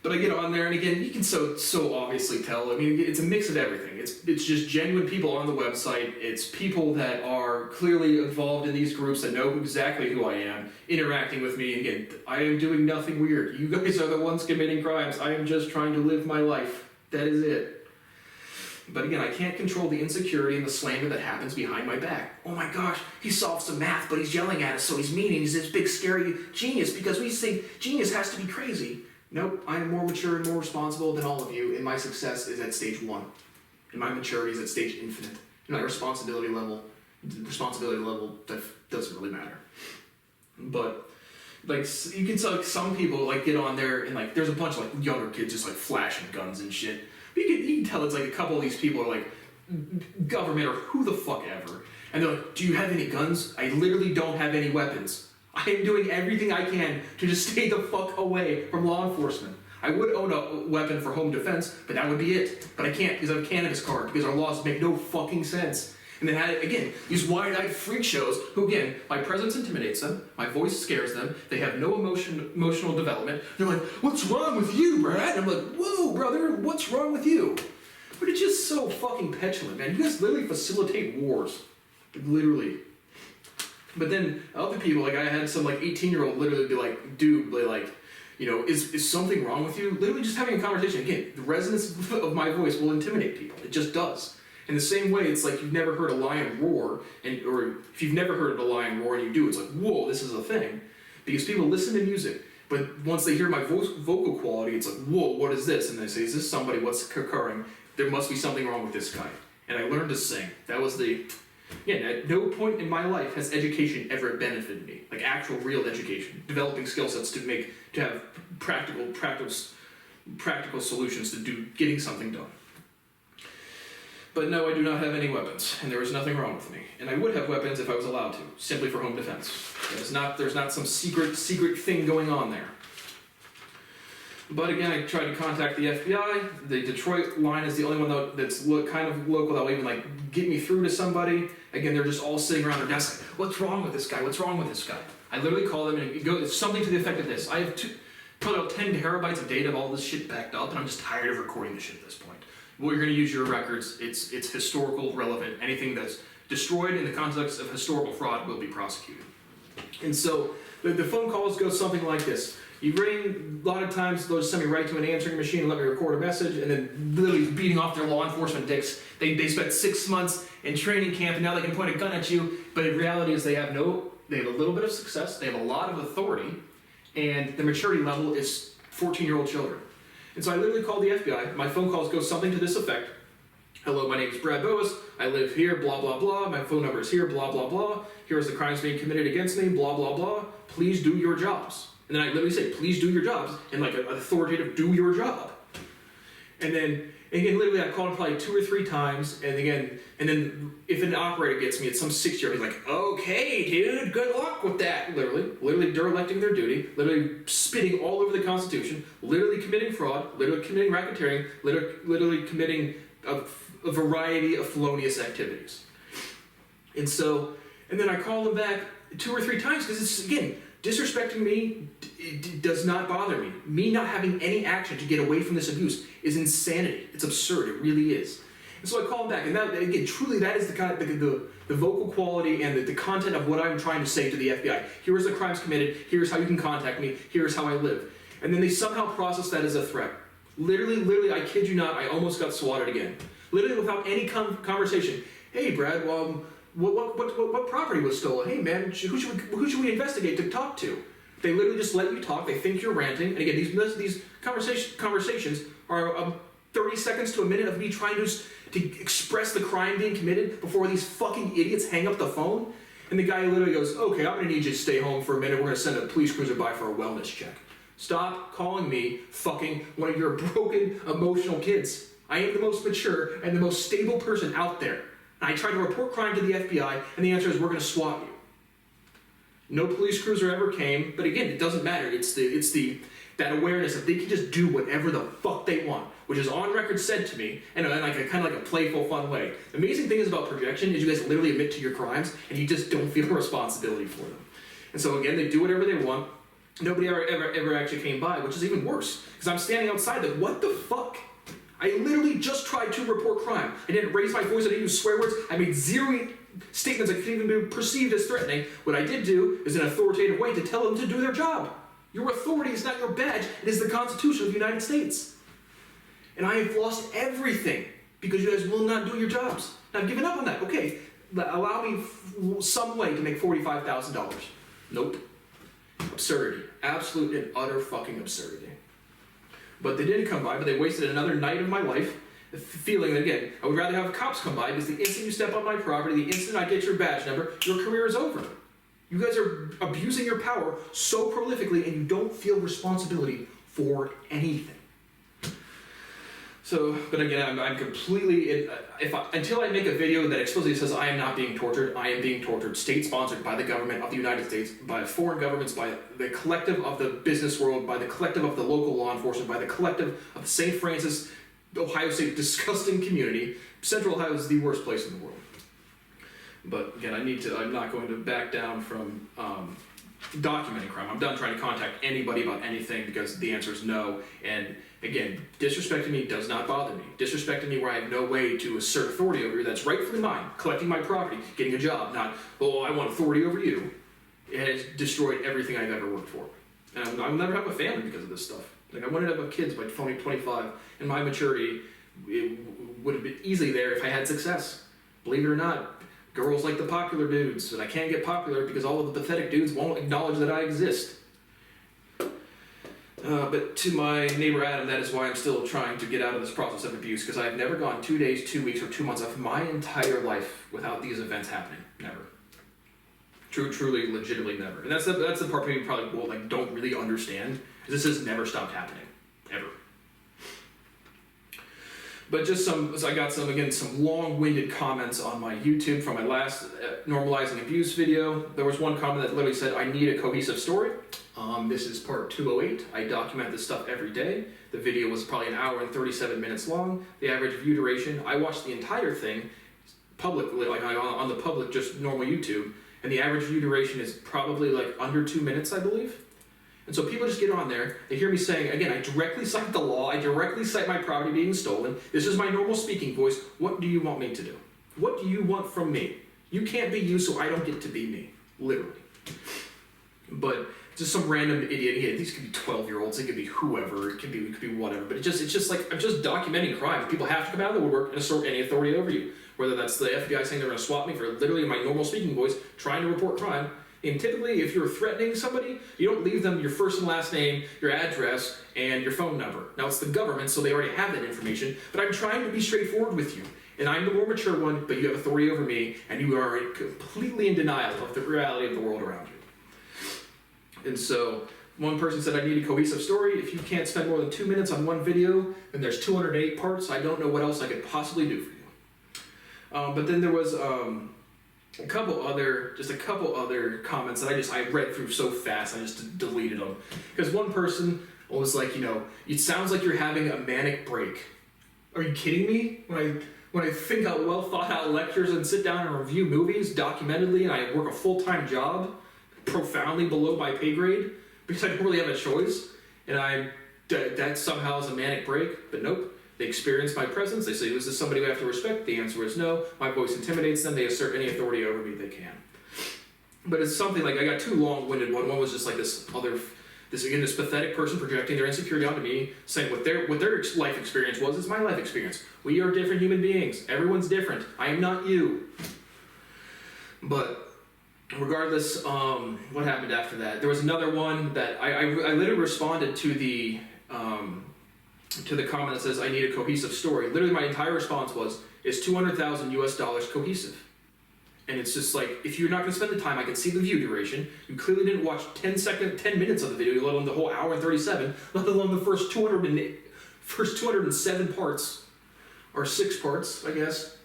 But I get on there, and again, you can so obviously tell. I mean, it's a mix of everything. It's just genuine people on the website. It's people that are clearly involved in these groups that know exactly who I am, interacting with me. Again, I am doing nothing weird. You guys are the ones committing crimes. I am just trying to live my life. That is it. But again, I can't control the insecurity and the slander that happens behind my back. Oh my gosh, he solved some math, but he's yelling at us, so he's mean, and he's this big, scary genius, because we think genius has to be crazy. Nope, I am more mature and more responsible than all of you, and my success is at stage 1. And my maturity is at stage infinite. And my responsibility level, that doesn't really matter. But, like, you can tell some people, like, get on there, and, like, there's a bunch of, like, younger kids just, like, flashing guns and shit. But you can tell it's, like, a couple of these people are, like, government or who the fuck ever. And they're like, do you have any guns? I literally don't have any weapons. I am doing everything I can to just stay the fuck away from law enforcement. I would own a weapon for home defense, but that would be it. But I can't because I have a cannabis card, because our laws make no fucking sense. And then, again, these wide-eyed freak shows who, again, my presence intimidates them, my voice scares them, they have no emotional development. They're like, what's wrong with you, Brad? And I'm like, whoa, brother, what's wrong with you? But it's just so fucking petulant, man. You guys literally facilitate wars. Literally. But then other people, like I had some like 18-year-old literally be like, dude, like, is something wrong with you? Literally just having a conversation. Again, the resonance of my voice will intimidate people. It just does. In the same way, it's like you've never heard a lion roar, or if you've never heard a lion roar and you do, it's like, whoa, this is a thing. Because people listen to music, but once they hear my vocal quality, it's like, whoa, what is this? And they say, is this somebody? What's occurring? There must be something wrong with this guy. And I learned to sing. That was at no point in my life has education ever benefited me. Like actual, real education. Developing skill sets to have practical solutions to getting something done. But no, I do not have any weapons, and there is nothing wrong with me. And I would have weapons if I was allowed to, simply for home defense. There's not some secret thing going on there. But again, I tried to contact the FBI. The Detroit line is the only one that's kind of local that will even get me through to somebody. Again, they're just all sitting around their desk like, what's wrong with this guy? What's wrong with this guy? I literally call them and it's something to the effect of this. I have probably about 10 terabytes of data of all this shit backed up, and I'm just tired of recording this shit at this point. Well, you're going to use your records. It's historical, relevant. Anything that's destroyed in the context of historical fraud will be prosecuted. And so the phone calls go something like this. You ring, a lot of times they'll just send me right to an answering machine and let me record a message, and then literally beating off their law enforcement dicks. They spent 6 months in training camp, and now they can point a gun at you, but in reality is they have a little bit of success, they have a lot of authority, and the maturity level is 14-year-old children. And so I literally called the FBI. My phone calls go something to this effect. Hello, my name is Brad Boas. I live here, blah, blah, blah. My phone number is here, blah, blah, blah. Here's the crimes being committed against me, blah, blah, blah. Please do your jobs. And then I literally say, please do your jobs, and like an authoritative, do your job. And then, again, literally I called him probably 2 or 3 times, and then if an operator gets me, it's some 6-year-old, he's like, okay, dude, good luck with that. Literally derelicting their duty, literally spitting all over the Constitution, literally committing fraud, literally committing racketeering, literally committing a variety of felonious activities. And then I call him back 2 or 3 times, because it's, again, disrespecting me does not bother me. Me not having any action to get away from this abuse is insanity. It's absurd. It really is. And so I call him back, and that, again, truly that is the kind of the vocal quality and the content of what I'm trying to say to the FBI. Here's the crimes committed. Here's how you can contact me. Here's how I live. And then they somehow process that as a threat. Literally, I kid you not, I almost got swatted again. Literally without any conversation. Hey, Brad, well, what property was stolen? Hey, man, who should we investigate to talk to? They literally just let you talk. They think you're ranting. And again, these conversations are 30 seconds to a minute of me trying to express the crime being committed before these fucking idiots hang up the phone. And the guy literally goes, okay, I'm going to need you to stay home for a minute. We're going to send a police cruiser by for a wellness check. Stop calling me fucking one of your broken, emotional kids. I am the most mature and the most stable person out there. I tried to report crime to the FBI, and the answer is we're going to swat you. No police cruiser ever came, but again, it doesn't matter. It's that awareness that they can just do whatever the fuck they want, which is on record said to me, and like a kind of like a playful, fun way. The amazing thing is about projection is you guys literally admit to your crimes, and you just don't feel a responsibility for them. And so again, they do whatever they want. Nobody ever actually came by, which is even worse, because I'm standing outside like, what the fuck? I literally just tried to report crime. I didn't raise my voice, I didn't use swear words, I made 0 statements that could even be perceived as threatening. What I did do is an authoritative way to tell them to do their job. Your authority is not your badge, it is the Constitution of the United States. And I have lost everything because you guys will not do your jobs. And I've given up on that. Okay, allow me some way to make $45,000. Nope. Absurdity. Absolute and utter fucking absurdity. But they didn't come by, but they wasted another night of my life feeling that, again, I would rather have cops come by because the instant you step on my property, the instant I get your badge number, your career is over. You guys are abusing your power so prolifically and you don't feel responsibility for anything. So, but again, I'm completely, until I make a video that explicitly says I am not being tortured, I am being tortured, state-sponsored by the government of the United States, by foreign governments, by the collective of the business world, by the collective of the local law enforcement, by the collective of the St. Francis, Ohio State disgusting community. Central Ohio is the worst place in the world. But again, I'm not going to back down from documenting crime. I'm done trying to contact anybody about anything because the answer is no. And again, disrespecting me does not bother me. Disrespecting me where I have no way to assert authority over you that's rightfully mine, collecting my property, getting a job, not, oh, I want authority over you. It has destroyed everything I've ever worked for. And I'll never have a family because of this stuff. Like, I wanted to have kids by 25, and my maturity would have been easily there if I had success. Believe it or not, girls like the popular dudes, and I can't get popular because all of the pathetic dudes won't acknowledge that I exist. But to my neighbor Adam, that is why I'm still trying to get out of this process of abuse, because I've never gone 2 days, 2 weeks, or 2 months of my entire life without these events happening. Never. Truly, legitimately never. And that's the part people probably don't really understand, is this has never stopped happening. Ever. But just so I got some long-winded comments on my YouTube from my last normalizing abuse video. There was one comment that literally said, I need a cohesive story. This is part 208. I document this stuff every day. The video was probably 1 hour and 37 minutes long. The average view duration, I watched the entire thing publicly, on the public, just normal YouTube, and the average view duration is probably under 2 minutes, I believe. And so people just get on there, they hear me saying, again, I directly cite the law, I directly cite my property being stolen, this is my normal speaking voice, what do you want me to do? What do you want from me? You can't be you, so I don't get to be me. Literally. But just some random idiot, yeah, these could be 12-year-olds, it could be whoever, it could be whatever, but it's just like, I'm just documenting crime. People have to come out of the woodwork and assert any authority over you. Whether that's the FBI saying they're going to swap me for literally my normal speaking voice, trying to report crime. And typically, if you're threatening somebody, you don't leave them your first and last name, your address, and your phone number. Now, it's the government, so they already have that information, but I'm trying to be straightforward with you. And I'm the more mature one, but you have authority over me, and you are completely in denial of the reality of the world around you. And so, one person said, I need a cohesive story. If you can't spend more than 2 minutes on one video, then there's 208 parts. I don't know what else I could possibly do for you. But then there was a couple other comments that I read through so fast, I just deleted them. Because one person was like, it sounds like you're having a manic break. Are you kidding me? When I think out well thought out lectures and sit down and review movies documentedly, and I work a full-time job, profoundly below my pay grade, because I don't really have a choice, and that somehow is a manic break, but nope. They experience my presence. They say, is this somebody we have to respect? The answer is no. My voice intimidates them. They assert any authority over me they can. But it's something like, I got two long-winded. One was just like this pathetic person projecting their insecurity onto me, saying what their life experience was is my life experience. We are different human beings. Everyone's different. I am not you. But regardless, what happened after that? There was another one that I literally responded to the comment that says, I need a cohesive story. Literally, my entire response was, is $200,000 US cohesive? And it's just like, if you're not going to spend the time, I can see the view duration. You clearly didn't watch 10 minutes of the video, let alone the whole hour and 37, let alone the first 207 parts, or 6 parts, I guess.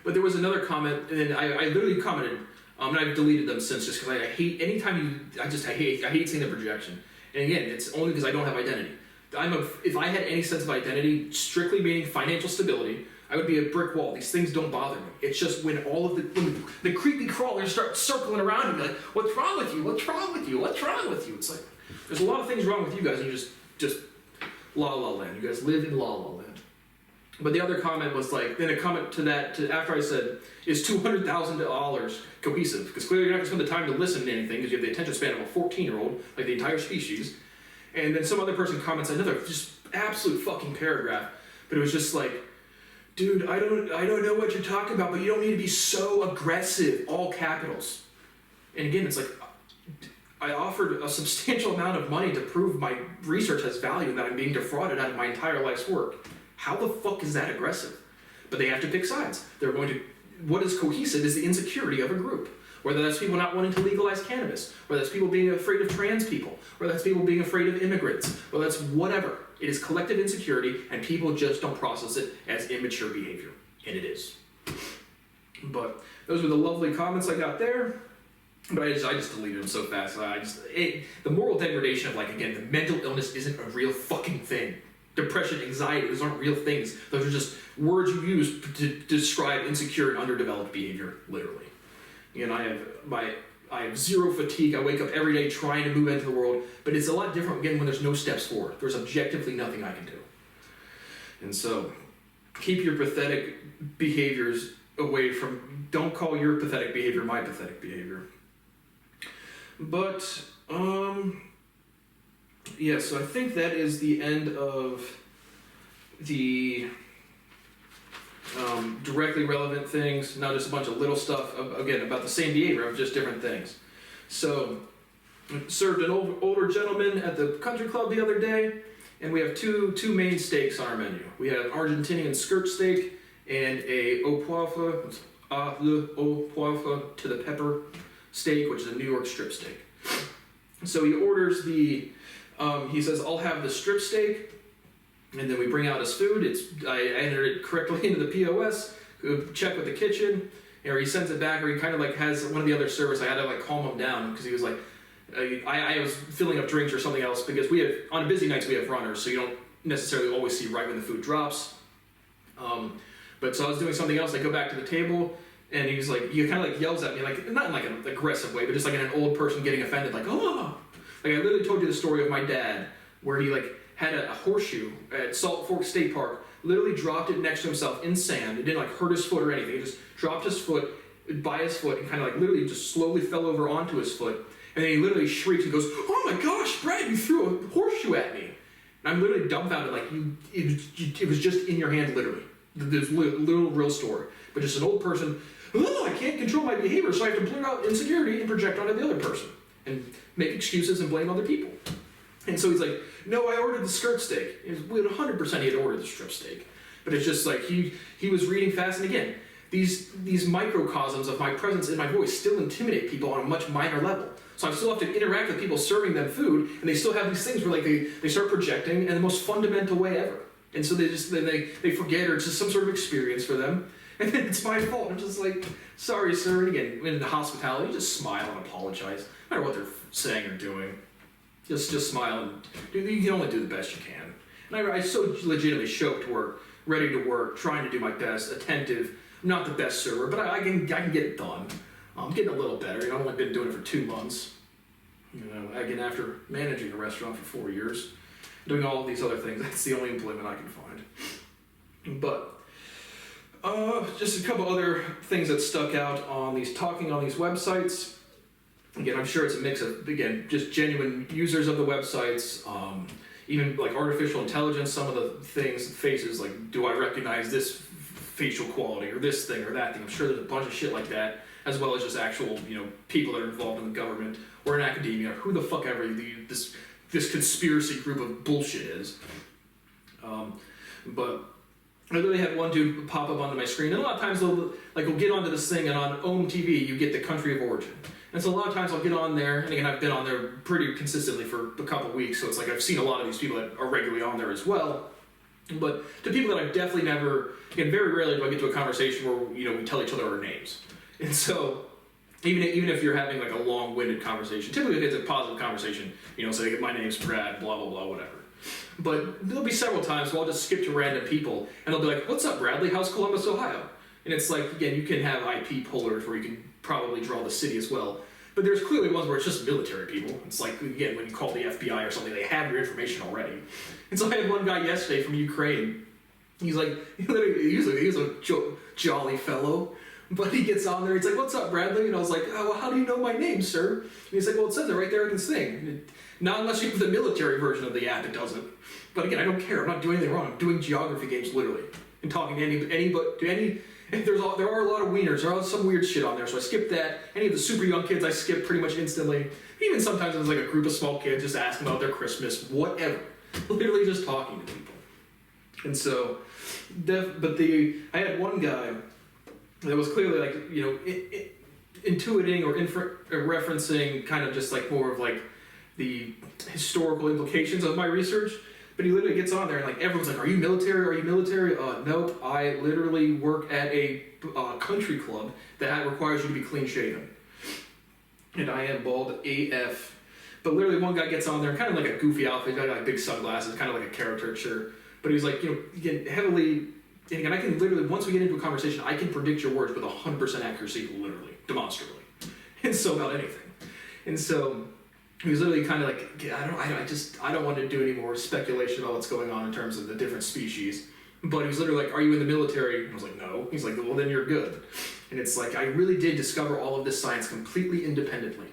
But there was another comment, and I literally commented, and I've deleted them since, just because I hate, I hate seeing the projection. And again, it's only because I don't have identity. If I had any sense of identity, strictly meaning financial stability, I would be a brick wall. These things don't bother me. It's just when when the creepy crawlers start circling around and be like, what's wrong with you? What's wrong with you? What's wrong with you? It's like, there's a lot of things wrong with you guys, and you just la la land. You guys live in la la land. But the other comment was like, then a comment to that, after I said, is $200,000 cohesive? Because clearly you're not going to spend the time to listen to anything, because you have the attention span of a 14-year-old, like the entire species. And then some other person comments another just absolute fucking paragraph, but it was just like, dude, I don't know what you're talking about, but you don't need to be so aggressive, all capitals. And again, it's like, I offered a substantial amount of money to prove my research has value and that I'm being defrauded out of my entire life's work. How the fuck is that aggressive? But they have to pick sides. What is cohesive is the insecurity of a group. Whether that's people not wanting to legalize cannabis, whether that's people being afraid of trans people, whether that's people being afraid of immigrants, whether that's whatever. It is collective insecurity, and people just don't process it as immature behavior. And it is. But those were the lovely comments I got there. But I just deleted them so fast. The moral degradation of, again, the mental illness isn't a real fucking thing. Depression, anxiety, those aren't real things. Those are just words you use to describe insecure and underdeveloped behavior, literally. And I have zero fatigue. I wake up every day trying to move into the world, but it's a lot different, again, when there's no steps forward. There's objectively nothing I can do. And so, keep your pathetic behaviors away from, don't call your pathetic behavior my pathetic behavior. But, Yeah, so I think that is the end of the directly relevant things, not just a bunch of little stuff, again, about the same behavior, of just different things. So, served an older gentleman at the country club the other day, and we have two main steaks on our menu. We have Argentinian skirt steak and a au poivre to the pepper steak, which is a New York strip steak. So he orders he says, I'll have the strip steak, and then we bring out his food. I enter it correctly into the POS, check with the kitchen, or he sends it back, or he kind of like has one of the other servers. I had to like calm him down because he was like, I was filling up drinks or something else, because we have, on busy nights we have runners, so you don't necessarily always see right when the food drops. But so I was doing something else, I go back to the table, and he kind of like yells at me, like, not in like an aggressive way, but just like an old person getting offended, like, oh! Like I literally told you the story of my dad, where he like had a horseshoe at Salt Fork State Park, literally dropped it next to himself in sand. It didn't like hurt his foot or anything. He just dropped his foot by his foot and kind of like literally just slowly fell over onto his foot. And then he literally shrieks and goes, oh my gosh, Brad, you threw a horseshoe at me. And I'm literally dumbfounded, like, it was just in your hand, literally. This little real story. But just an old person, oh, I can't control my behavior, so I have to blur out insecurity and project onto the other person. And make excuses and blame other people. And so he's like, no, I ordered the skirt steak. It was 100% he had ordered the strip steak. But it's just like, he was reading fast, and again, these microcosms of my presence and my voice still intimidate people on a much minor level. So I still have to interact with people serving them food, and they still have these things where like they start projecting in the most fundamental way ever. And so they forget, or it's just some sort of experience for them, and then it's my fault. I'm just like, sorry, sir. And again, in the hospitality, just smile and apologize, no matter what they're saying or doing. Just smile and you can only do the best you can. And I so legitimately show up to work, ready to work, trying to do my best, attentive. I'm not the best server, but I can get it done. I'm getting a little better. I've only been doing it for 2 months. Again, after managing a restaurant for 4 years, doing all of these other things, that's the only employment I can find. But just a couple other things that stuck out on these websites. Again, I'm sure it's a mix of, again, just genuine users of the websites, even like artificial intelligence, some of the things, faces, like, do I recognize this facial quality or this thing or that thing? I'm sure there's a bunch of shit like that, as well as just actual, people that are involved in the government or in academia, who the fuck ever this conspiracy group of bullshit is. But I literally had one dude pop up onto my screen, and a lot of times we'll get onto this thing, and on OM TV you get the country of origin. And so a lot of times I'll get on there, and again, I've been on there pretty consistently for a couple weeks, so it's like I've seen a lot of these people that are regularly on there as well. But to people that I've definitely never, again, very rarely do I get to a conversation where, we tell each other our names. And so, even if you're having like a long-winded conversation, typically if it's a positive conversation, say, my name's Brad, blah, blah, blah, whatever. But there'll be several times where I'll just skip to random people, and they'll be like, what's up, Bradley? How's Columbus, Ohio? And it's like, again, you can have IP pullers where you can probably draw the city as well. But there's clearly ones where it's just military people. It's like, again, when you call the FBI or something, they have your information already. And so I had one guy yesterday from Ukraine. He's like, he was a jolly fellow. But he gets on there, he's like, what's up, Bradley? And I was like, oh, well, how do you know my name, sir? And he's like, well, it says it right there in this thing. Not unless you have the military version of the app, it doesn't. But again, I don't care. I'm not doing anything wrong. I'm doing geography games, literally. And talking to any. There are a lot of wieners. There are some weird shit on there, so I skipped that. Any of the super young kids, I skip pretty much instantly. Even sometimes there's like a group of small kids just asking about their Christmas, whatever. Literally just talking to people. And so, I had one guy that was clearly like, intuiting or referencing kind of just like more of like the historical implications of my research. But he literally gets on there and like everyone's like, are you military? Are you military? Nope, I literally work at a country club that requires you to be clean shaven. And I am bald AF. But literally one guy gets on there, kind of like a goofy outfit, got like big sunglasses, kind of like a caricature. But he was like, again, heavily, and again, I can literally, once we get into a conversation, I can predict your words with 100% accuracy, literally, demonstrably. And so about anything. And so he was literally kind of like, I don't want to do any more speculation about what's going on in terms of the different species. But he was literally like, are you in the military? And I was like, no. He's like, well, then you're good. And it's like, I really did discover all of this science completely independently.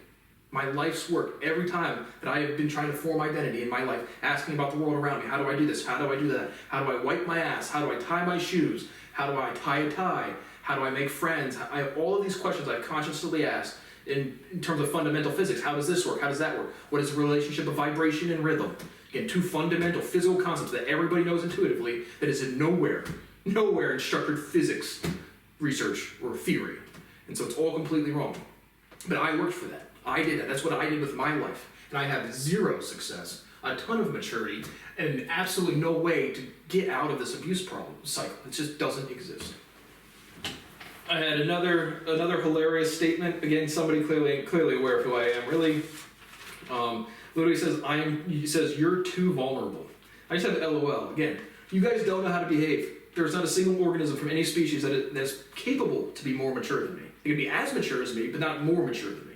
My life's work, every time that I have been trying to form identity in my life, asking about the world around me, how do I do this, how do I do that, how do I wipe my ass, how do I tie my shoes, how do I tie a tie, how do I make friends, I have all of these questions I've consciously asked in terms of fundamental physics. How does this work, how does that work, what is the relationship of vibration and rhythm? Again, two fundamental physical concepts that everybody knows intuitively that is in nowhere in structured physics research or theory. And so it's all completely wrong. But I worked for that. I did that. That's what I did with my life. And I have zero success, a ton of maturity, and absolutely no way to get out of this abuse problem cycle. It just doesn't exist. I had another hilarious statement. Again, somebody clearly aware of who I am. Really, literally he says, you're too vulnerable. I just have LOL. Again, you guys don't know how to behave. There's not a single organism from any species that's capable to be more mature than me. It can be as mature as me, but not more mature than me.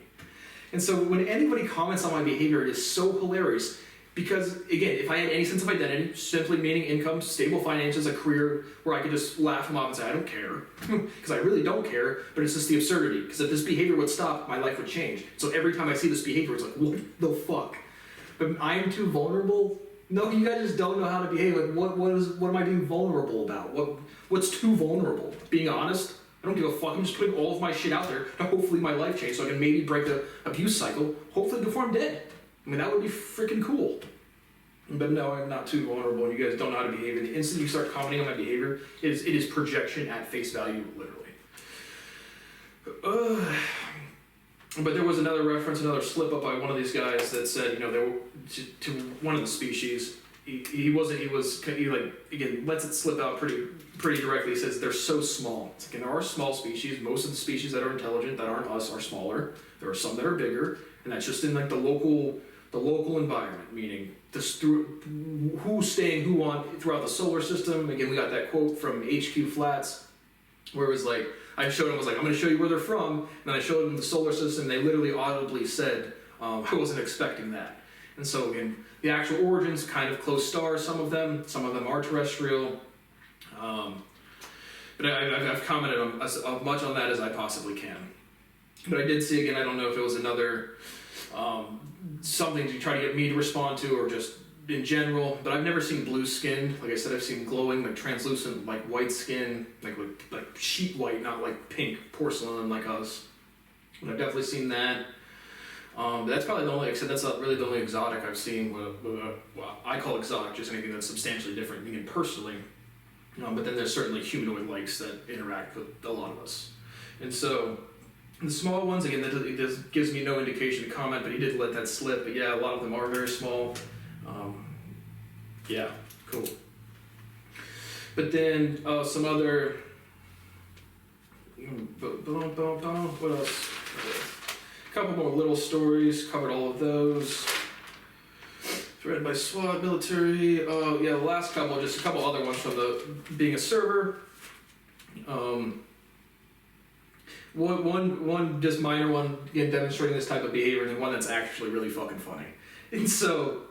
And so when anybody comments on my behavior, it is so hilarious because, again, if I had any sense of identity, simply meaning income, stable finances, a career where I could just laugh them off and say, I don't care, because I really don't care, but it's just the absurdity, because if this behavior would stop, my life would change. So every time I see this behavior, it's like, what the fuck? But I'm too vulnerable? No, you guys just don't know how to behave. Like, what am I being vulnerable about? What's too vulnerable? Being honest? I don't give a fuck. I'm just putting all of my shit out there to hopefully my life change so I can maybe break the abuse cycle, hopefully before I'm dead. I mean, that would be freaking cool. But no, I'm not too vulnerable, and you guys don't know how to behave. And the instant you start commenting on my behavior, it is projection at face value, literally. But there was another reference, another slip up by one of these guys that said, they were to one of the species. He again lets it slip out pretty directly. He says they're so small. It's like, and there are small species. Most of the species that are intelligent that aren't us are smaller. There are some that are bigger, and that's just in like the local environment, meaning this through who's staying who on throughout the solar system. Again, we got that quote from HQ Flats, where it was like, I showed him, I was like, I'm going to show you where they're from, and then I showed him the solar system. They literally audibly said, I wasn't expecting that. And so again, the actual origins, kind of close stars, some of them are terrestrial. But I've commented on as much on that as I possibly can. But I did see, again, I don't know if it was another something to try to get me to respond to, or just in general, but I've never seen blue skin. Like I said, I've seen glowing, like translucent, like white skin, like sheet white, not like pink porcelain like us. And I've definitely seen that. But that's probably the only, like I said, that's not really the only exotic I've seen. Well, I call exotic just anything that's substantially different, again, personally. But then there's certainly humanoid likes that interact with a lot of us. And so the small ones, again, this gives me no indication to comment, but he did let that slip. But yeah, a lot of them are very small. Yeah, cool. But then some other, what else? A couple more little stories, covered all of those. Read by SWAT, military. The last couple, just a couple other ones from the being a server. One just minor one, again, demonstrating this type of behavior, and then one that's actually really fucking funny. And so,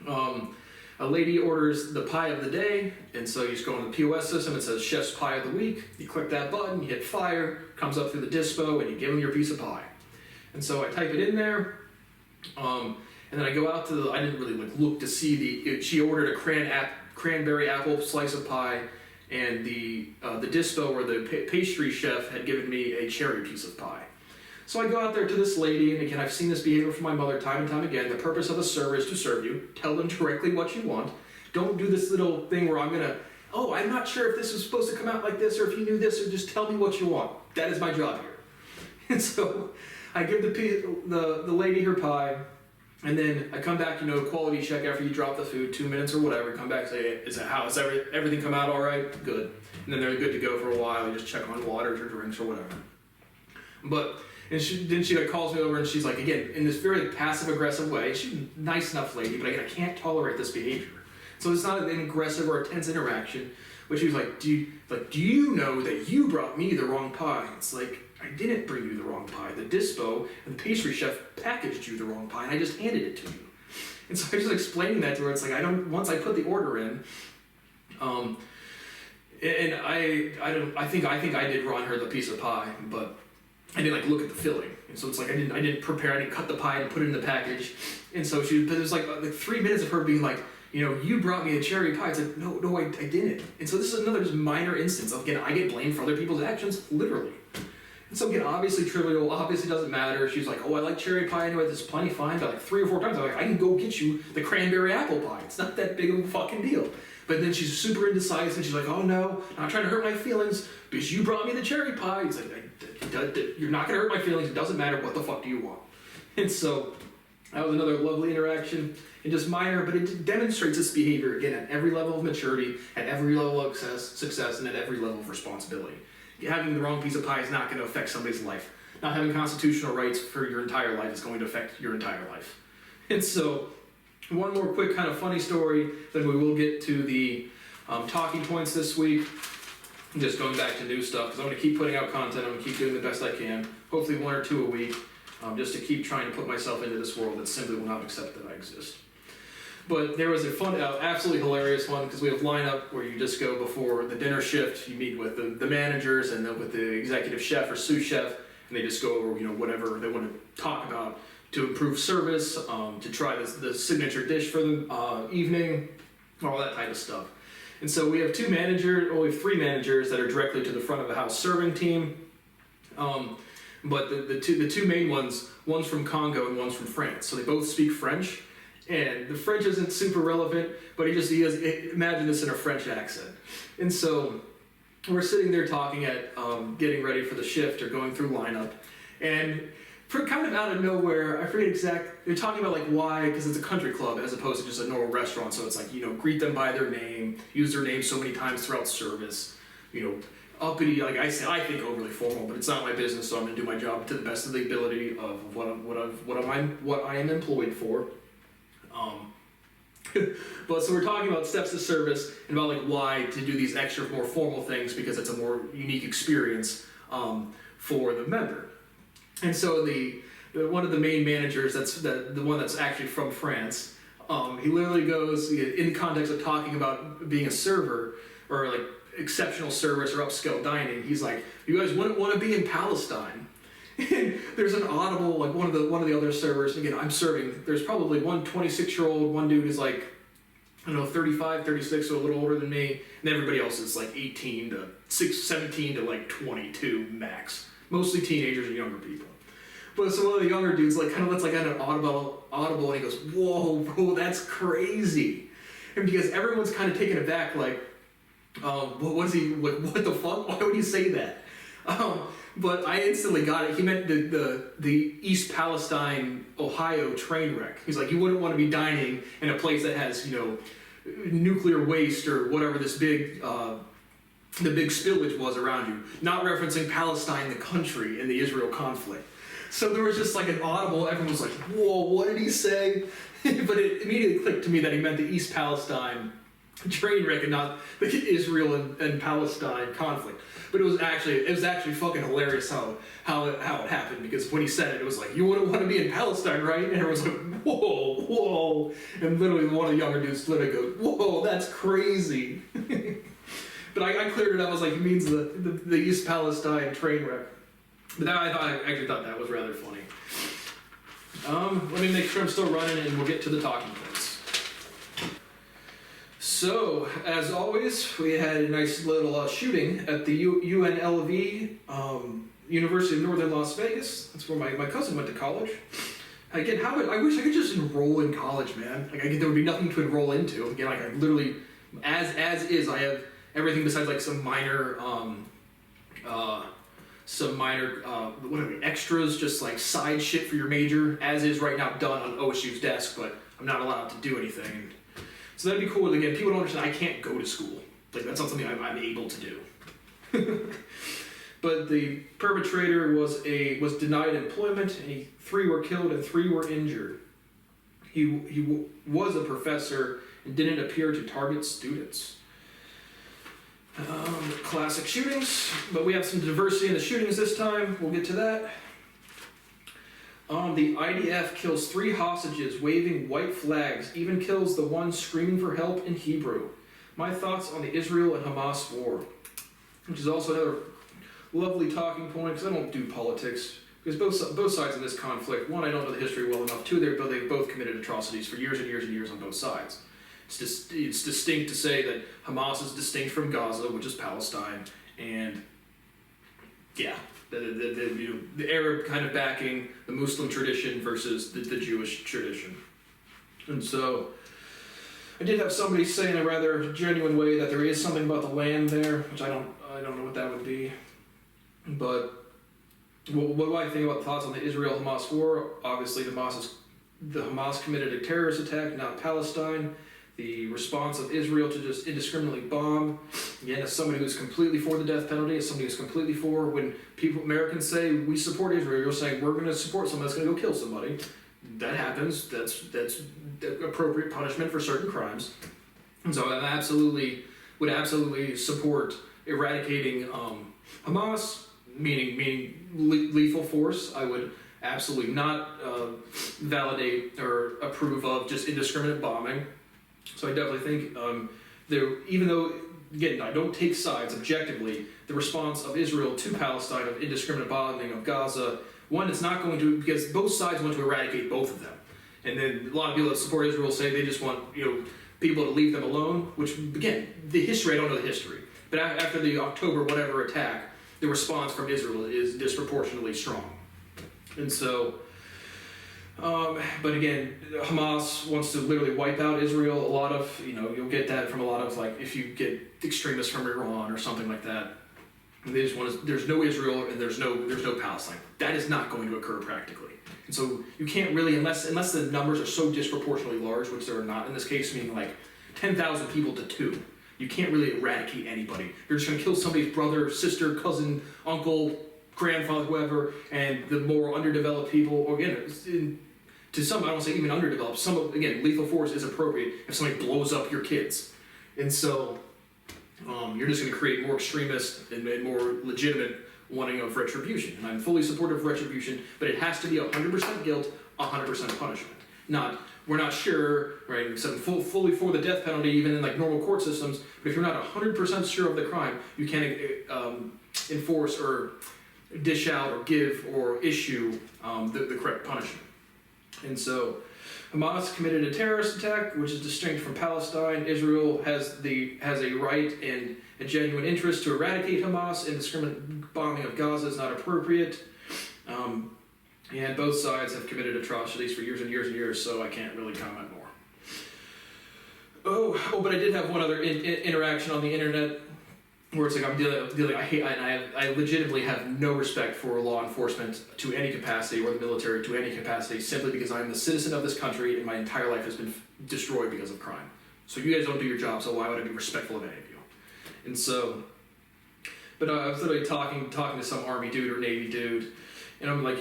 a lady orders the pie of the day, and so you just go on the POS system, it says Chef's Pie of the Week. You click that button, you hit fire, comes up through the dispo, and you give them your piece of pie. And so I type it in there, and then I go out to I didn't really look to see she ordered a cranberry apple slice of pie, and the dispo or the pastry chef had given me a cherry piece of pie. So I go out there to this lady, and again, I've seen this behavior from my mother time and time again. The purpose of a server is to serve you. Tell them directly what you want. Don't do this little thing where I'm not sure if this was supposed to come out like this, or if you knew this, or just tell me what you want. That is my job here. And so I give the lady her pie, and then I come back, quality check after you drop the food, 2 minutes or whatever, come back and say, how's everything come out all right? Good. And then they're good to go for a while. You just check on waters or drinks or whatever. And she calls me over, and she's like, again, in this very passive-aggressive way. She's a nice enough lady, but again, I can't tolerate this behavior. So it's not an aggressive or a tense interaction. But she was like, do you know that you brought me the wrong pie? It's like, I didn't bring you the wrong pie. The dispo and the pastry chef packaged you the wrong pie, and I just handed it to you. And so I was explaining that to her. It's like, once I put the order in, and I think I did run her the piece of pie, but I didn't like look at the filling, and so it's like I didn't prepare. I didn't cut the pie and put it in the package, and so but it was like 3 minutes of her being like, you brought me a cherry pie. It's like, no, I didn't. And so this is another just minor instance of, again, I get blamed for other people's actions, literally. And so again, obviously trivial, obviously doesn't matter. She's like, oh, I like cherry pie anyway. This is plenty fine. But like 3 or 4 times, I'm like, I can go get you the cranberry apple pie. It's not that big of a fucking deal. But then she's super indecisive, and she's like, oh no, not trying to hurt my feelings, because you brought me the cherry pie. It's like, you're not going to hurt my feelings. It doesn't matter. What the fuck do you want? And so that was another lovely interaction, and just minor, but it demonstrates this behavior, again, at every level of maturity, at every level of success, and at every level of responsibility. Having the wrong piece of pie is not going to affect somebody's life. Not having constitutional rights for your entire life is going to affect your entire life. And so, one more quick kind of funny story, then we will get to the talking points this week. I'm just going back to new stuff, because I'm going to keep putting out content. I'm going to keep doing the best I can, hopefully 1 or 2 a week, just to keep trying to put myself into this world that simply will not accept that I exist. But there was a fun, absolutely hilarious one, because we have lineup where you just go before the dinner shift, you meet with the managers and then with the executive chef or sous chef, and they just go over, whatever they want to talk about to improve service, to try the signature dish for the evening, all that type of stuff. And so we have 3 managers that are directly to the front of the house serving team. But the two main one's from Congo and one's from France, so they both speak French. And the French isn't super relevant, but he has, imagine this in a French accent. And so we're sitting there talking getting ready for the shift or going through lineup. And kind of out of nowhere, I forget they're talking about like why, because it's a country club as opposed to just a normal restaurant. So it's like, greet them by their name, use their name so many times throughout service, uppity, like I think overly formal, but it's not my business, so I'm gonna do my job to the best of the ability of what I am employed for. But so we're talking about steps to service and about like why to do these extra more formal things, because it's a more unique experience for the member. And so the one of the main managers, that's the one that's actually from France, he literally goes, in the context of talking about being a server or like exceptional service or upscale dining, he's like, you guys wouldn't want to be in Palestine. And there's an audible, like one of the other servers, and again, I'm serving, there's probably one 26-year-old, one dude is like, I don't know, 35, 36, so a little older than me, and everybody else is like 18 to 17 to like 22 max. Mostly teenagers and younger people. But so one of the younger dudes like kind of lets like out an audible, and he goes, whoa, bro, that's crazy. And because everyone's kind of taken aback, like, what the fuck? Why would he say that? But I instantly got it. He meant the East Palestine, Ohio train wreck. He's like, you wouldn't want to be dining in a place that has, nuclear waste or whatever this big, the big spillage was around you. Not referencing Palestine, the country, in the Israel conflict. So there was just like an audible, everyone was like, whoa, what did he say? But it immediately clicked to me that he meant the East Palestine train wreck and not the Israel and Palestine conflict. But it was actually fucking hilarious how it happened, because when he said it was like, you wouldn't want to be in Palestine, right? And everyone's like, whoa, and literally one of the younger dudes literally goes, whoa, that's crazy. But I cleared it up. I was like, it means the East Palestine train wreck. But that, I actually thought that was rather funny. Let me make sure I'm still running, and we'll get to the talking points. So, as always, we had a nice little shooting at the UNLV, University of Northern Las Vegas. That's where my cousin went to college. Again, I wish I could just enroll in college, man. Like, there would be nothing to enroll into. Again, like I literally, as is, I have everything besides like some minor what are they, extras, just like side shit for your major, as is right now done on OSU's desk, but I'm not allowed to do anything. So that'd be cool. Again, people don't understand I can't go to school. Like, that's not something I'm able to do. But the perpetrator was denied employment, and 3 were killed and 3 were injured. He was a professor and didn't appear to target students. Classic shootings, but we have some diversity in the shootings this time. We'll get to that. The IDF kills 3 hostages waving white flags, even kills the one screaming for help in Hebrew. My thoughts on the Israel and Hamas war, which is also another lovely talking point, because I don't do politics. Because both sides of this conflict, one, I don't know the history well enough. Two, they've both committed atrocities for years and years and years on both sides. It's distinct to say that Hamas is distinct from Gaza, which is Palestine, and yeah, the Arab kind of backing the Muslim tradition versus the Jewish tradition. And so I did have somebody say in a rather genuine way that there is something about the land there, which I don't know what that would be. But what do I think about the thoughts on the Israel-Hamas war? Obviously, the Hamas committed a terrorist attack, not Palestine. The response of Israel to just indiscriminately bomb. Again, as somebody who's completely for the death penalty, as somebody who's completely for, when Americans say we support Israel, you're saying we're going to support someone that's going to go kill somebody. That happens. That's appropriate punishment for certain crimes. And so I would absolutely support eradicating Hamas, meaning lethal force. I would absolutely not validate or approve of just indiscriminate bombing. So I definitely think even though, again, I don't take sides objectively, the response of Israel to Palestine of indiscriminate bombing of Gaza, one, it's not going to, because both sides want to eradicate both of them. And then a lot of people that support Israel say they just want people to leave them alone, which, again, the history, I don't know the history. But after the October whatever attack, the response from Israel is disproportionately strong. And so, but again, Hamas wants to literally wipe out Israel. A lot of, you'll get that from a lot of, like, if you get extremists from Iran or something like that, they just want there's no Israel and there's no Palestine. That is not going to occur practically. And so you can't really, unless the numbers are so disproportionately large, which there are not in this case, meaning like 10,000 people to 2, you can't really eradicate anybody. You're just going to kill somebody's brother, sister, cousin, uncle, grandfather, whoever, and the more underdeveloped people, or again, to some, I don't say even underdeveloped, again, lethal force is appropriate if somebody blows up your kids. And so you're just going to create more extremist and more legitimate wanting of retribution. And I'm fully supportive of retribution, but it has to be 100% guilt, 100% punishment. We're not sure, right? Except fully for the death penalty, even in like normal court systems. But if you're not 100% sure of the crime, you can't enforce or dish out or give or issue the correct punishment. And so, Hamas committed a terrorist attack, which is distinct from Palestine. Israel has a right and a genuine interest to eradicate Hamas. Indiscriminate bombing of Gaza is not appropriate. And both sides have committed atrocities for years and years and years, so I can't really comment more. Oh, but I did have one other interaction on the internet where it's like I legitimately have no respect for law enforcement to any capacity or the military to any capacity simply because I'm the citizen of this country and my entire life has been destroyed because of crime. So you guys don't do your job, so why would I be respectful of any of you? And so, but I was literally talking to some Army dude or Navy dude, and I'm like,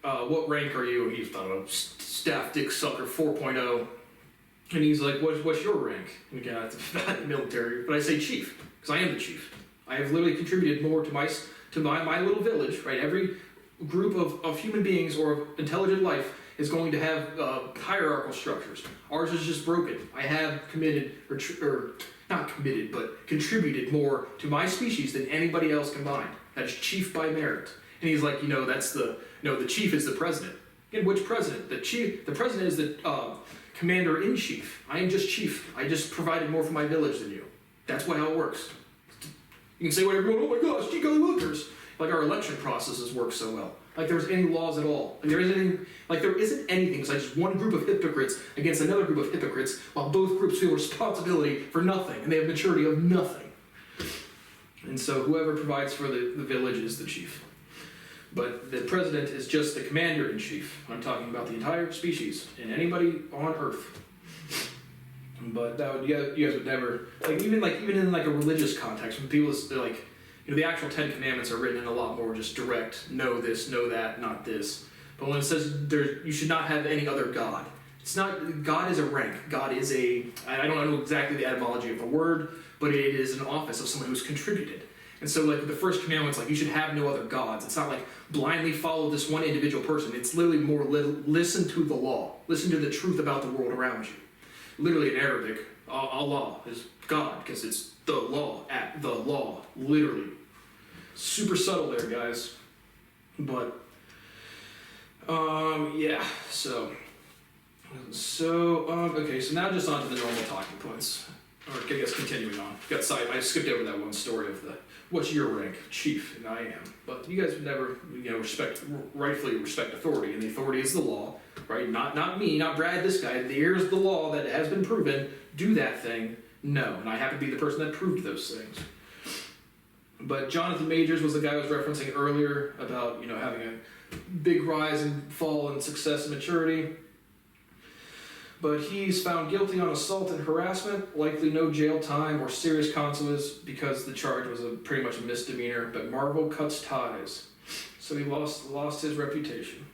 what rank are you? And he's talking about Staff Dick Sucker 4.0. And he's like, what's your rank? And again, it's not military, but I say chief, because I am the chief. I have literally contributed more to my little village, right? Every group of human beings or of intelligent life is going to have hierarchical structures. Ours is just broken. I have not committed, but contributed more to my species than anybody else combined. That is chief by merit. And he's like, the chief is the president. And which president? The president is the commander-in-chief. I am just chief. I just provided more for my village than you. That's how it works. You can say whatever you want, oh my gosh, gee golly willikers. Like our election processes work so well. Like there's any laws at all. Like there isn't anything. It's like just one group of hypocrites against another group of hypocrites while both groups feel responsibility for nothing and they have maturity of nothing. And so whoever provides for the village is the chief. But the president is just the commander-in-chief. I'm talking about the entire species and anybody on Earth. But you guys would never even in a religious context when people they're like, the actual 10 Commandments are written in a lot more just direct. Know this, know that, not this. But when it says you should not have any other god, it's not. God is a rank. God is I don't know exactly the etymology of the word, but it is an office of someone who's contributed. And so, like, the first commandment's like, you should have no other gods. It's not like blindly follow this one individual person. It's literally more listen to the law. Listen to the truth about the world around you. Literally in Arabic, Allah is God, because it's the law, literally. Super subtle there, guys. But, yeah, okay, so now just on to the normal talking points. Or I guess continuing on. I skipped over that one story of what's your rank? Chief, and I am. But you guys would never, rightfully respect authority, and the authority is the law, right? Not me, not Brad, this guy. Here's the law that has been proven. Do that thing. No, and I happen to be the person that proved those things. But Jonathan Majors was the guy I was referencing earlier about, having a big rise and fall in success and maturity. But he's found guilty on assault and harassment, likely no jail time or serious consequences because the charge was pretty much a misdemeanor, but Marvel cuts ties. So he lost his reputation.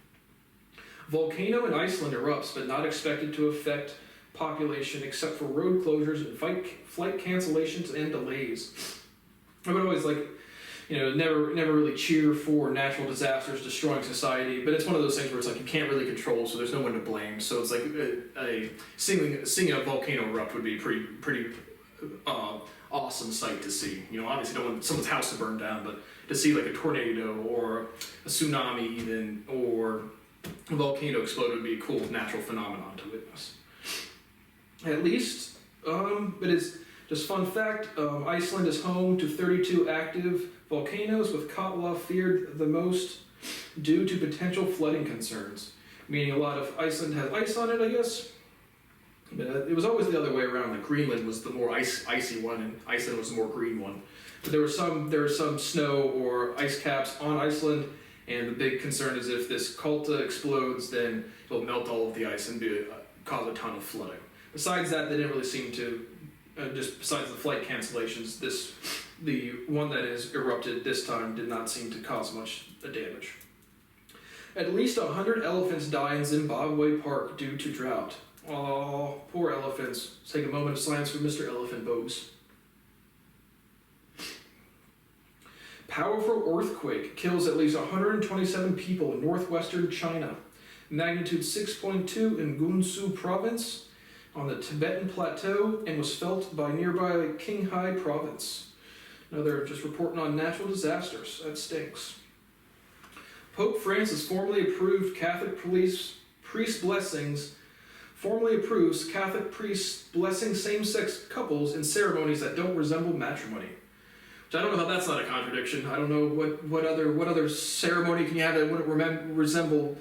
Volcano in Iceland erupts, but not expected to affect population except for road closures and flight cancellations and delays. I would always never really cheer for natural disasters destroying society, but it's one of those things where it's like you can't really control, so there's no one to blame. So it's like seeing a volcano erupt would be a pretty awesome sight to see. Obviously don't want someone's house to burn down, but to see like a tornado or a tsunami even, or a volcano explode would be a cool natural phenomenon to witness. At least, but it's just fun fact, Iceland is home to 32 active volcanoes, with Katla feared the most due to potential flooding concerns. Meaning a lot of Iceland has ice on it, I guess. But it was always the other way around. Like Greenland was the more icy one, and Iceland was the more green one. But there was some snow or ice caps on Iceland, and the big concern is if this Kalta explodes, then it'll melt all of the ice and cause a ton of flooding. Besides that, they didn't really seem to. Just besides the flight cancellations, the one that has erupted this time did not seem to cause much damage. At least 100 elephants die in Zimbabwe Park due to drought. Oh, poor elephants. Let's take a moment of silence for Mr. Elephant Bogues. Powerful earthquake kills at least 127 people in northwestern China. Magnitude 6.2 in Gansu province on the Tibetan plateau, and was felt by nearby Qinghai province. They're just reporting on natural disasters. That stinks. Pope Francis formally approves Catholic priests blessing same-sex couples in ceremonies that don't resemble matrimony. Which I don't know how that's not a contradiction. I don't know what other ceremony can you have that wouldn't resemble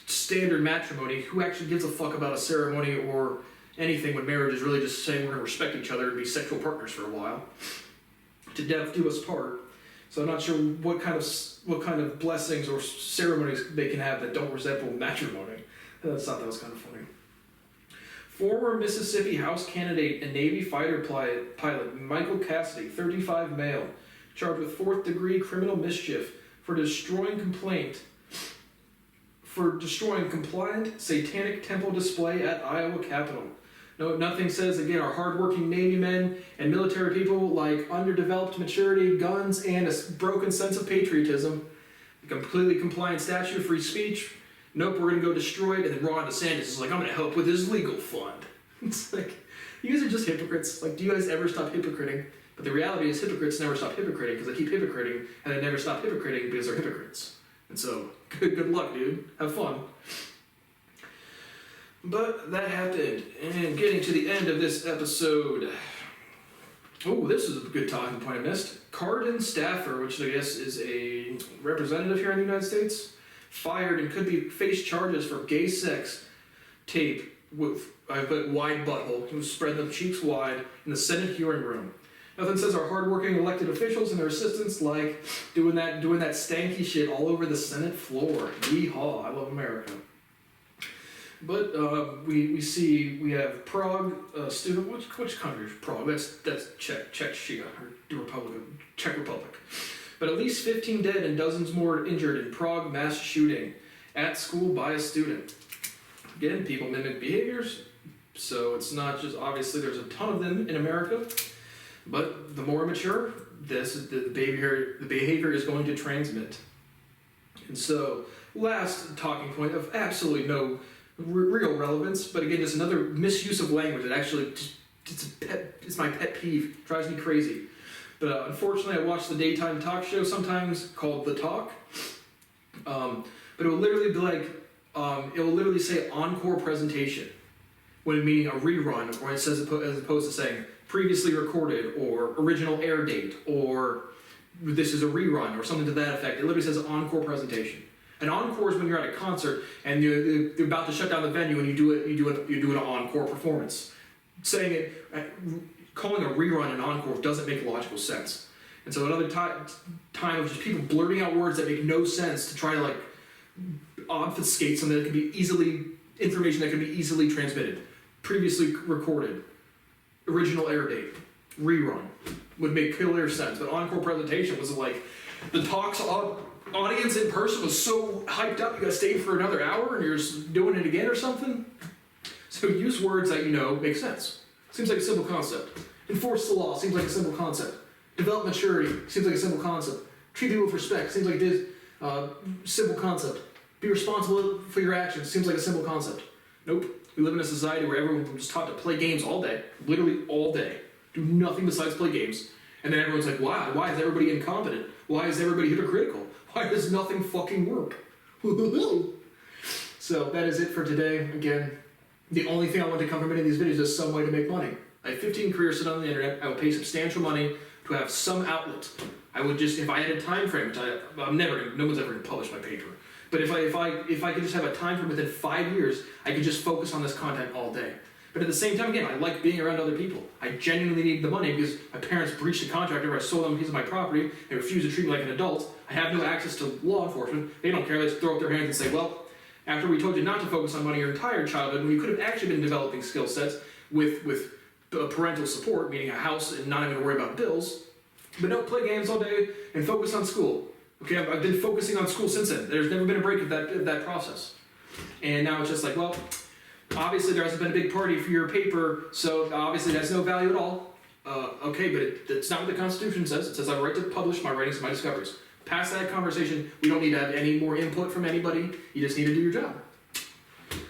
standard matrimony. Who actually gives a fuck about a ceremony or anything when marriage is really just saying we're going to respect each other and be sexual partners for a while? To death do us part. So I'm not sure what kind of blessings or ceremonies they can have that don't resemble matrimony. I thought that was kind of funny. Former Mississippi House candidate and Navy fighter pilot Michael Cassidy, 35 male, charged with 4th-degree criminal mischief for destroying compliant satanic temple display at Iowa Capitol. No, nothing says, again, our hardworking Navy men and military people like underdeveloped maturity, guns, and a broken sense of patriotism. A completely compliant statute of free speech. Nope, we're going to go destroy it. And then Ron DeSantis is like, I'm going to help with his legal fund. It's like, you guys are just hypocrites. Like, do you guys ever stop hypocriting? But the reality is hypocrites never stop hypocriting because they keep hypocriting, and they never stop hypocriting because they're hypocrites. And so, good luck, dude. Have fun. But that happened, and getting to the end of this episode. Oh, this is a good talking point I missed. Cardin Staffer, which I guess is a representative here in the United States, fired and could face charges for gay sex tape with wide butthole. He was spreading them cheeks wide in the Senate hearing room. Nothing says our hardworking elected officials and their assistants like doing that stanky shit all over the Senate floor. Yeehaw! I love America. But we have Prague student. Which country is Prague? That's Czechia, or Czech Republic. But at least 15 dead and dozens more injured in Prague mass shooting at school by a student. Again, people mimic behaviors, so it's not just obviously there's a ton of them in America. But the more mature, the behavior is going to transmit. And so, last talking point of absolutely no real relevance, but again, just another misuse of language that actually it's my pet peeve, drives me crazy. But unfortunately, I watch the daytime talk show sometimes called The Talk. But it will literally be like, it will literally say encore presentation, when meaning a rerun, or it says as opposed to saying previously recorded, or original air date, or this is a rerun, or something to that effect. It literally says encore presentation. An encore is when you're at a concert and you're about to shut down the venue and you do an encore performance. Saying it, calling a rerun an encore doesn't make logical sense. And so another time of just people blurting out words that make no sense to try to like obfuscate something that can be information that can be easily transmitted. Previously recorded, original air date, rerun would make clear sense. But encore presentation was like the talk's audience in person was so hyped up, you gotta stay for another hour and you're just doing it again or something. So use words that you know make sense. Seems like a simple concept. Enforce the law seems like a simple concept. Develop maturity seems like a simple concept. Treat people with respect seems like this simple concept. Be responsible for your actions seems like a simple concept. Nope. We live in a society where everyone was taught to play games all day, literally all day, do nothing besides play games. And then everyone's like, why is everybody incompetent? Why is everybody hypocritical? Why does nothing fucking work? So that is it for today. Again, the only thing I want to come from any of these videos is some way to make money. I have 15 careers set on the internet. I will pay substantial money to have some outlet. I would just, if I had a time frame, which no one's ever going to publish my paper. But if I could just have a time frame within 5 years, I could just focus on this content all day. But at the same time, again, I like being around other people. I genuinely need the money because my parents breached a contract where I sold them a piece of my property. They refused to treat me like an adult. I have no access to law enforcement. They don't care. They just throw up their hands and say, well, after we told you not to focus on money your entire childhood, when you could have actually been developing skill sets with parental support, meaning a house and not having to worry about bills, but no, play games all day and focus on school. Okay, I've been focusing on school since then. There's never been a break of that process. And now it's just like, well, obviously there hasn't been a big party for your paper, so obviously it has no value at all. Okay, but it's not what the Constitution says. It says I have a right to publish my writings and my discoveries. Past that conversation, we don't need to have any more input from anybody. You just need to do your job.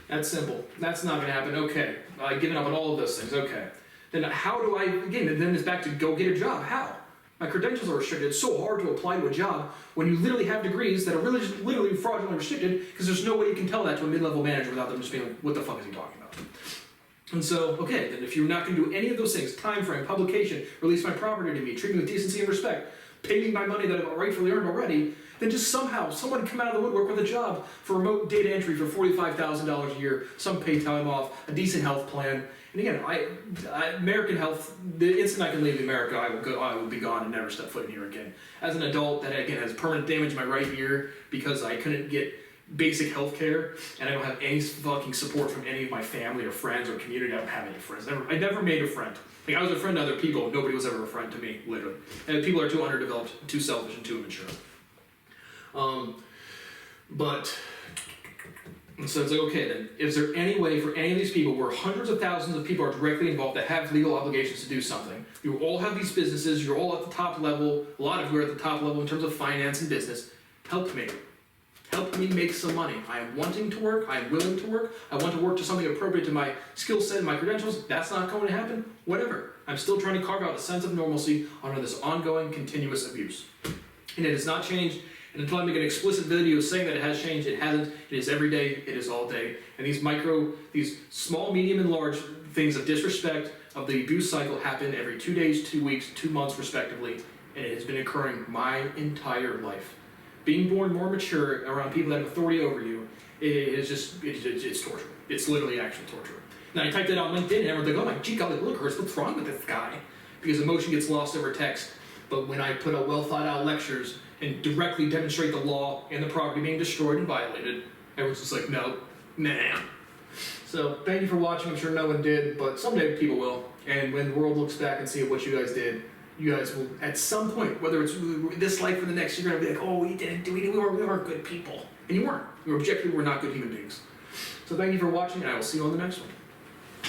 That's simple. That's not going to happen. Okay, I've given up on all of those things. Okay. Then how do I, again, then it's back to go get a job. How? My credentials are restricted. It's so hard to apply to a job when you literally have degrees that are literally fraudulently restricted because there's no way you can tell that to a mid-level manager without them just being like, what the fuck is he talking about? And so, okay, then if you're not going to do any of those things, time frame, publication, release my property to me, treat me with decency and respect, pay me my money that I've rightfully earned already, then just somehow, someone come out of the woodwork with a job for remote data entry for $45,000 a year, some paid time off, a decent health plan. And again, American health, the instant I can leave America, I will be gone and never step foot in here again. As an adult, that again has permanent damage in my right ear because I couldn't get basic health care and I don't have any fucking support from any of my family or friends or community. I don't have any friends. I never made a friend. Like I was a friend to other people, nobody was ever a friend to me, literally. And people are too underdeveloped, too selfish, and too immature. So it's like, okay then, is there any way for any of these people where hundreds of thousands of people are directly involved that have legal obligations to do something? You all have these businesses, you're all at the top level, a lot of you are at the top level in terms of finance and business. Help me. Help me make some money. I am wanting to work, I am willing to work, I want to work to something appropriate to my skill set and my credentials. That's not going to happen, whatever. I'm still trying to carve out a sense of normalcy under this ongoing, continuous abuse. And it has not changed. And until I make an explicit video saying that it has changed, it hasn't. It is every day, it is all day. And these small, medium, and large things of disrespect of the abuse cycle happen every 2 days, 2 weeks, 2 months, respectively. And it has been occurring my entire life. Being born more mature around people that have authority over you, it's torture. It's literally actual torture. Now I typed that out on LinkedIn and everyone's like, oh my gee golly, look, what's wrong with this guy? Because emotion gets lost over text. But when I put out well thought out lectures and directly demonstrate the law and the property being destroyed and violated, everyone's just like, no, nah. So thank you for watching. I'm sure no one did, but someday people will. And when the world looks back and see what you guys did, you guys will, at some point, whether it's this life or the next, you're going to be like, oh, we weren't good people. And you weren't. You objectively were not good human beings. So thank you for watching, and I will see you on the next one.